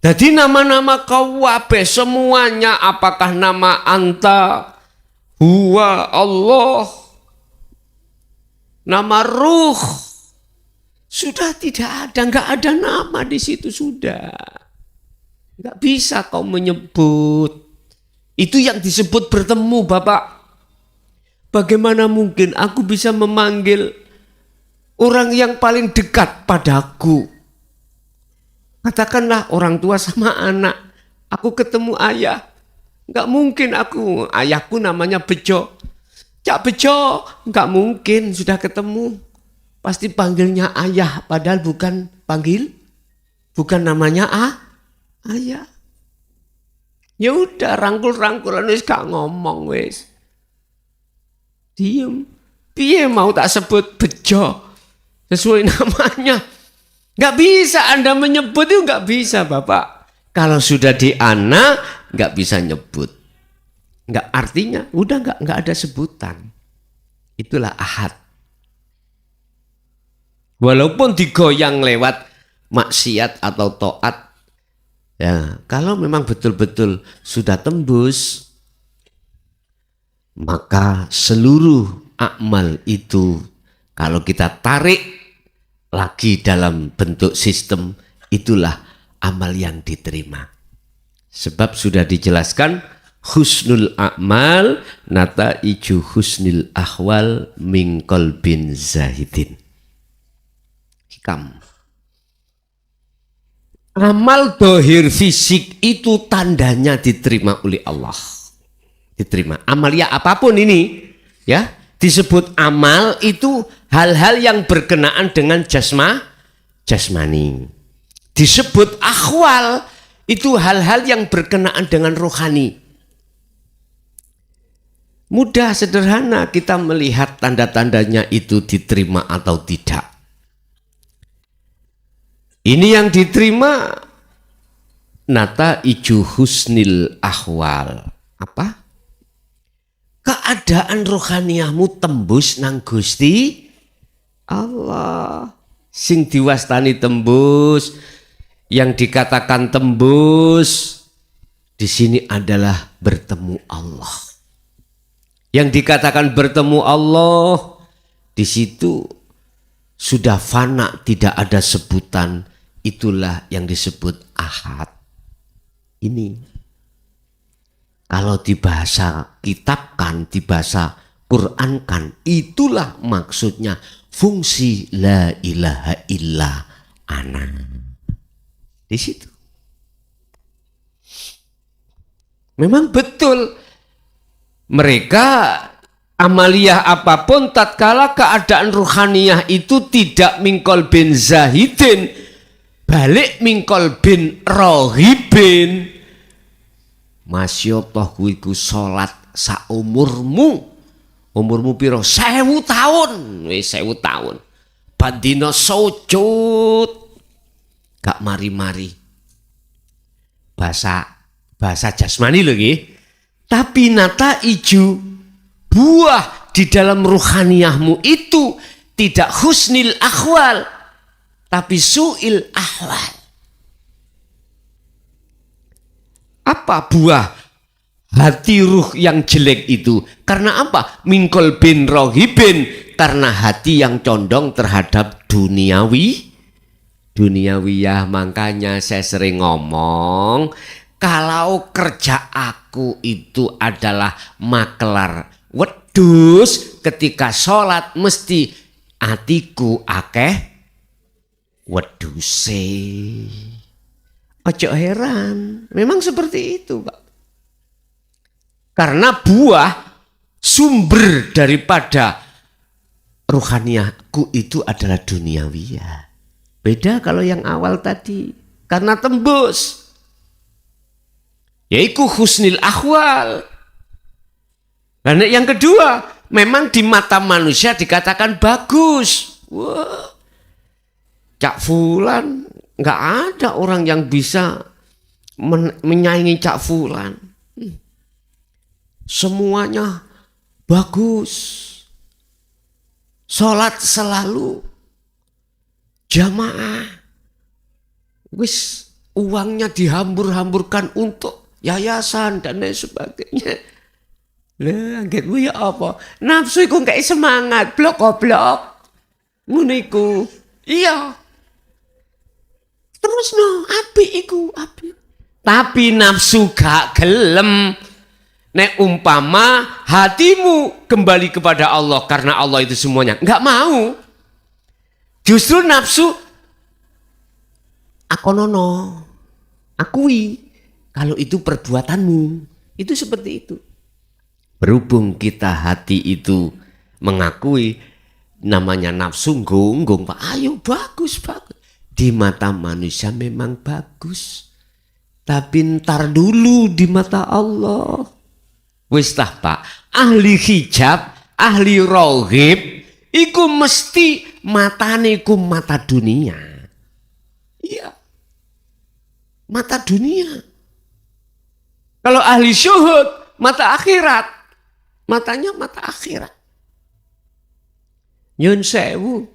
Jadi nama-nama kawabe semuanya, apakah nama anta, huwa, Allah, nama ruh, sudah tidak ada, nggak ada nama di situ sudah. Nggak bisa kau menyebut. Itu yang disebut bertemu Bapak. Bagaimana mungkin aku bisa memanggil orang yang paling dekat padaku? Katakanlah orang tua sama anak. Aku ketemu ayah. Nggak mungkin ayahku namanya Bejo. Cak Bejo, nggak mungkin sudah ketemu. Pasti panggilnya ayah, padahal bukan namanya ayah. Ya udah, rangkul-rangkulan wis gak ngomong wis. Diem. Piye mau tak sebut Bejo sesuai namanya? Gak bisa Anda menyebut itu, gak bisa Bapak. Kalau sudah di ana gak bisa nyebut. Gak, artinya udah gak ada sebutan. Itulah ahad. Walaupun digoyang lewat maksiat atau taat. Ya, kalau memang betul-betul sudah tembus, maka seluruh amal itu kalau kita tarik lagi dalam bentuk sistem, itulah amal yang diterima. Sebab sudah dijelaskan husnul a'mal nataiju husnil ahwal min qalbin zahidin. Hikam. Amal dohir fisik itu tandanya diterima oleh Allah. Diterima. Amalia apapun ini, ya, disebut amal itu hal-hal yang berkenaan dengan jasmani. Disebut akhwal itu hal-hal yang berkenaan dengan rohani. Mudah, sederhana kita melihat tanda-tandanya itu diterima atau tidak. Ini yang diterima nataiju husnil ahwal. Apa? Keadaan rohaniahmu tembus nang Gusti Allah. Sing diwastani tembus, yang dikatakan tembus di sini adalah bertemu Allah. Yang dikatakan bertemu Allah di situ sudah fana, tidak ada sebutan, itulah yang disebut ahad. Ini kalau dibahasa kitabkan, dibahasa Qurankan, itulah maksudnya fungsi la ilaha illa ana. Di situ. Memang betul mereka amaliyah apapun tatkala keadaan ruhaniyah itu tidak mingkol bin zahidin, balik mingkol bin rohibin. Masyaallah kuiku salat saumurmu. Umurmu piro? 1000 tahun. Wis 1000 tahun. Bandina sujud. Gak mari-mari. Bahasa jasmani lho nggih. Tapi nata iju buah di dalam ruhaniyahmu itu tidak husnil akhwal, tapi su'il ahwal. Apa buah hati ruh yang jelek itu? Karena apa? Mingkol bin rohibin, karena hati yang condong terhadap duniawiyah. Makanya saya sering ngomong, kalau kerja aku itu adalah maklar wedus, ketika sholat mesti atiku akeh weduse. Ojo heran, memang seperti itu Pak. Karena buah sumber daripada ruhaniyahku itu adalah duniawiyah. Beda kalau yang awal tadi, karena tembus. Yaitu husnil akhwal. Dan yang kedua, memang di mata manusia dikatakan bagus. Wah, Cak Fulan, nggak ada orang yang bisa menyaingi Cak Fulan. Semuanya bagus. Sholat selalu jamaah. Wis uangnya dihambur-hamburkan untuk yayasan dan lain sebagainya. Lah, anggitmu ya apa? Nafsu iku gak semangat, blok-blok. Ngono iku. Iya. Terus no, apik iku, apik. Tapi nafsu gak gelem. Nek umpama hatimu kembali kepada Allah karena Allah itu semuanya, enggak mau. Justru nafsu akonono, akui kalau itu perbuatanmu. Itu seperti itu. Berhubung kita hati itu mengakui namanya nafsu gunggung, Pak. Ayo bagus. Di mata manusia memang bagus. Tapi ntar dulu di mata Allah. Wis tah Pak, ahli hijab, ahli rohib, iku mesti matane iku mata dunia. Iya, mata dunia. Kalau ahli syuhud, mata akhirat, matanya mata akhirat. Nyun sewu,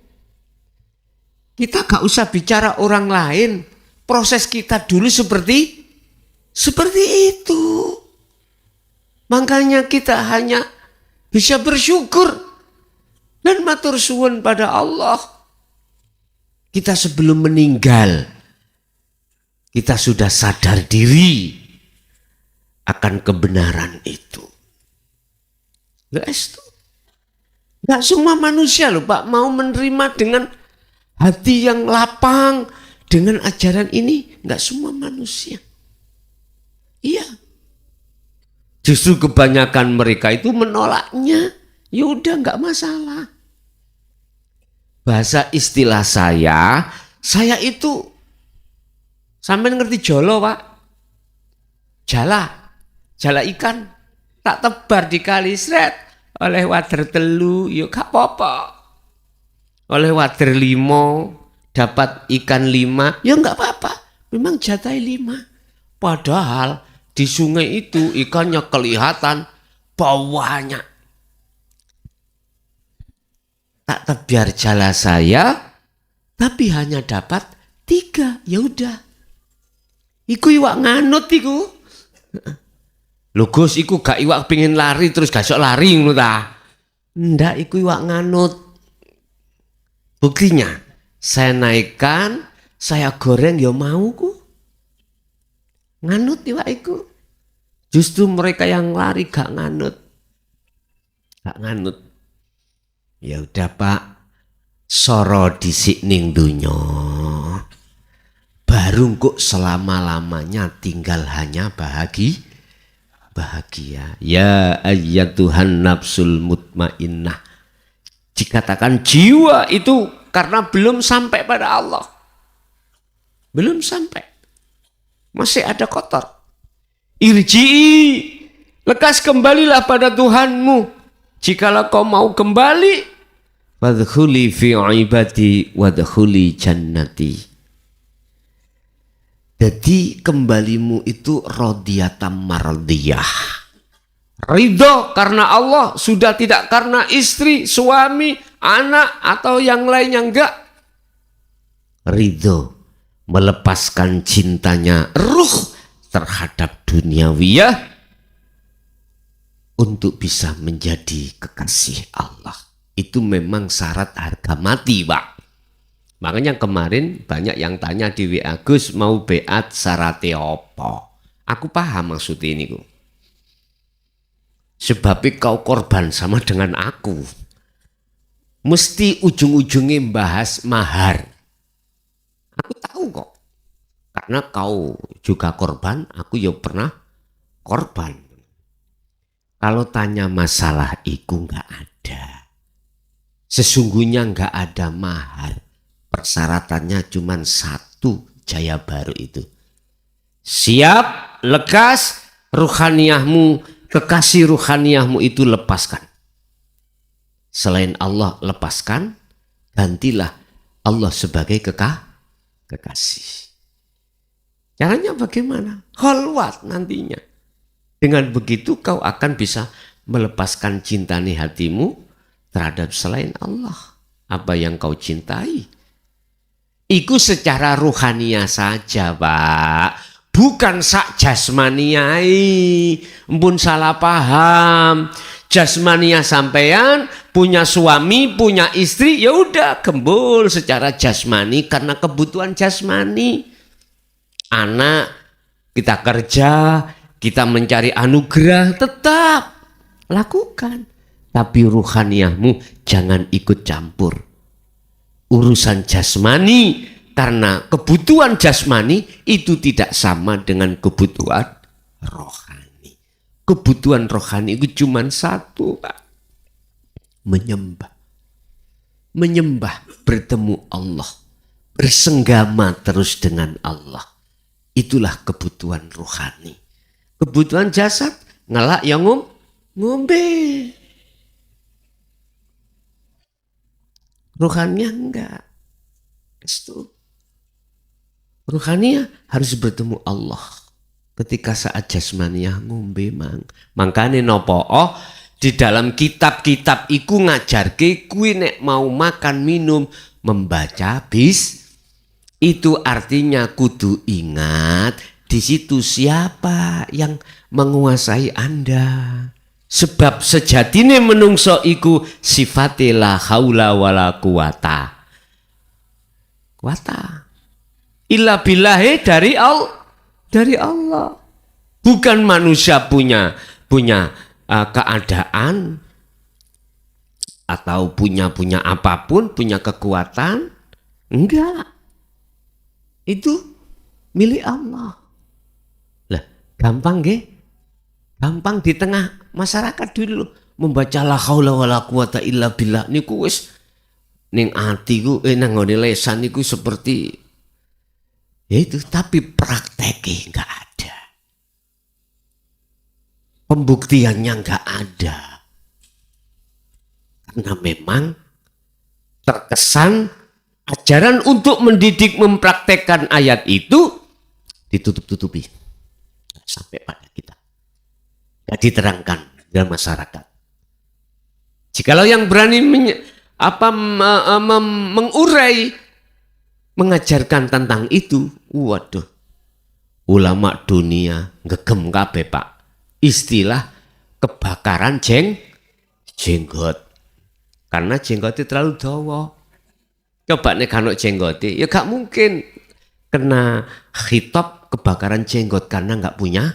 kita gak usah bicara orang lain, proses kita dulu seperti itu. Makanya kita hanya bisa bersyukur dan matur suwun pada Allah. Kita sebelum meninggal, kita sudah sadar diri akan kebenaran itu. Gak semua manusia loh Pak mau menerima dengan hati yang lapang dengan ajaran ini. Gak semua manusia. Iya. Justru kebanyakan mereka itu menolaknya. Ya udah nggak masalah. Bahasa istilah saya itu sampai ngerti jolo Pak. Jala ikan tak tebar di kali sret oleh wader telu, yuk gak apa-apa. Oleh wader 5 dapat ikan 5, ya nggak apa-apa. Memang jatah 5. Padahal di sungai itu ikannya kelihatan banyak. Tak tebiar jala saya tapi hanya dapat 3. Ya udah. Iku iwak nganut iku. Lho Gus, iku gak iwak pengen lari terus gak sok lari ngono ta. Ndak, iku iwak nganut. Buktinya, saya naikkan, saya goreng ya mau ku. Nganut iwak iku. Justru mereka yang lari gak nganut. Gak nganut. Ya udah Pak, soro dhisik ning donya. Baru kok selama-lamanya tinggal hanya bahagia. Ya ayyatuhan nafsul mutmainnah. Dikatakan jiwa itu karena belum sampai pada Allah. Belum sampai. Masih ada kotor. Irji'i, lekas kembalilah pada Tuhanmu. Jikalau kau mau kembali, wadkhuli fi ibadi wadkhuli jannati. Jadi kembalimu itu radhiyatam mardiyah. Ridho karena Allah, sudah tidak karena istri, suami, anak atau yang lainnya, enggak. Ridho melepaskan cintanya ruh terhadap duniawiyah untuk bisa menjadi kekasih Allah. Itu memang syarat harga mati, Pak. Makanya kemarin banyak yang tanya di WA, Gus mau beat syaratnya apa? Aku paham maksud ini. Sebab kau korban sama dengan aku. Mesti ujung-ujungnya bahas mahar. Aku tahu kok. Karena kau juga korban, aku ya pernah korban. Kalau tanya masalah itu nggak ada. Sesungguhnya nggak ada mahar. Persyaratannya cuma 1, jaya baru itu. Siap, lekas, ruhaniyahmu, kekasih ruhaniyahmu itu lepaskan. Selain Allah lepaskan, gantilah Allah sebagai kekasih. Caranya bagaimana? Khalwat nantinya. Dengan begitu kau akan bisa melepaskan cinta nih hatimu terhadap selain Allah. Apa yang kau cintai. Iku secara ruhania saja, Pak. Bukan sak jasmaniai. Ampun salah paham. Jasmania sampean punya suami, punya istri, ya udah gembul secara jasmani karena kebutuhan jasmani. Anak, kita kerja, kita mencari anugerah, tetap lakukan. Tapi ruhaniyahmu jangan ikut campur urusan jasmani, karena kebutuhan jasmani itu tidak sama dengan kebutuhan rohani. Kebutuhan rohani itu cuma 1, Pak. Menyembah. Menyembah, bertemu Allah. Bersenggama terus dengan Allah. Itulah kebutuhan rohani. Kebutuhan jasad, ngelak yang ngombe. Ruhaniah enggak. Restu. Ruhaniah harus bertemu Allah. Ketika saat jasmaniah ngombe mangkane nopo di dalam kitab-kitab iku ngajarke kuwi nek mau makan minum membaca itu artinya kudu ingat di situ siapa yang menguasai Anda. Sebab sejatine menungso iku sifate la haula wala quwata. Illa billahi dari Allah. Bukan manusia punya keadaan atau punya apapun, punya kekuatan. Enggak. Itu milik Allah. Lah, gampang nggih? Gampang di tengah masyarakat dulu membaca la haula wala quwata illa billah niku wis ning atiku nang ngene lesan niku seperti ya itu, tapi prakteknya enggak ada. Pembuktiannya enggak ada. Karena memang terkesan ajaran untuk mendidik mempraktekkan ayat itu ditutup-tutupi sampai pada kita. Tidak diterangkan dalam masyarakat. Jikalau yang berani mengurai mengajarkan tentang itu, waduh, ulama dunia ngegem kabeh Pak. Istilah kebakaran jenggot. Karena jenggotnya terlalu dawa. Coba nek kanok jenggote, ya gak mungkin kena khitab kebakaran jenggot karena gak punya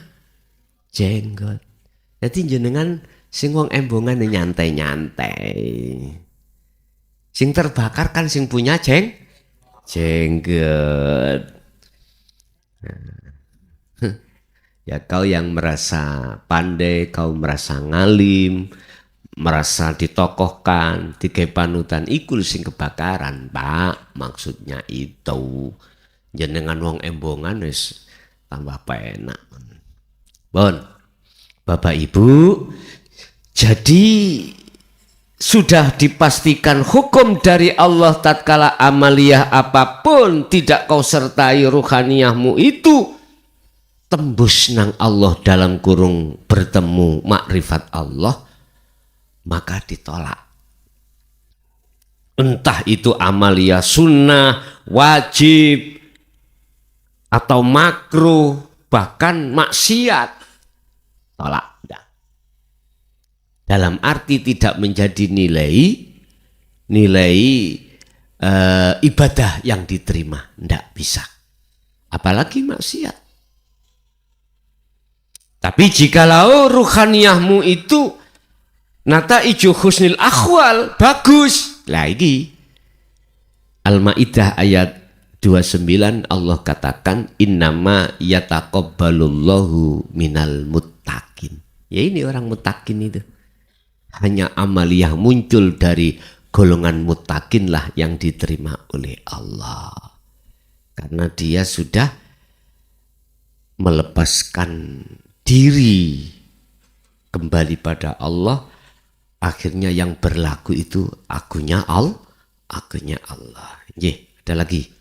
jenggot. Jadi jenengan sing wong embongan nyantai-nyantai. Sing terbakar kan sing punya jenggot. Ya kau yang merasa pandai, kau merasa ngalim, merasa ditokohkan, digawe panutan, ikul sing kebakaran, Pak. Maksudnya itu. Jenengan wong embongan wis tambah penak. Bon, Bapak Ibu, jadi sudah dipastikan hukum dari Allah tatkala amaliyah apapun tidak kau sertai ruhaniyahmu itu tembus nang Allah dalam kurung bertemu makrifat Allah, maka ditolak. Entah itu amaliyah sunnah, wajib, atau makruh, bahkan maksiat, tolak. Dalam arti tidak menjadi nilai ibadah yang diterima, tidak bisa. Apalagi maksiat. Tapi jikalau ruhaniyahmu itu nata ijo husnil akhwal, bagus. Lagi Al-Maidah ayat 29 Allah katakan innama yataqabbalullahu minal muttaqin. Ya ini orang muttaqin itu. Hanya amaliyah muncul dari golongan muttaqin lah yang diterima oleh Allah. Karena dia sudah melepaskan diri kembali pada Allah, akhirnya yang berlaku itu akunya Allah. Ada lagi.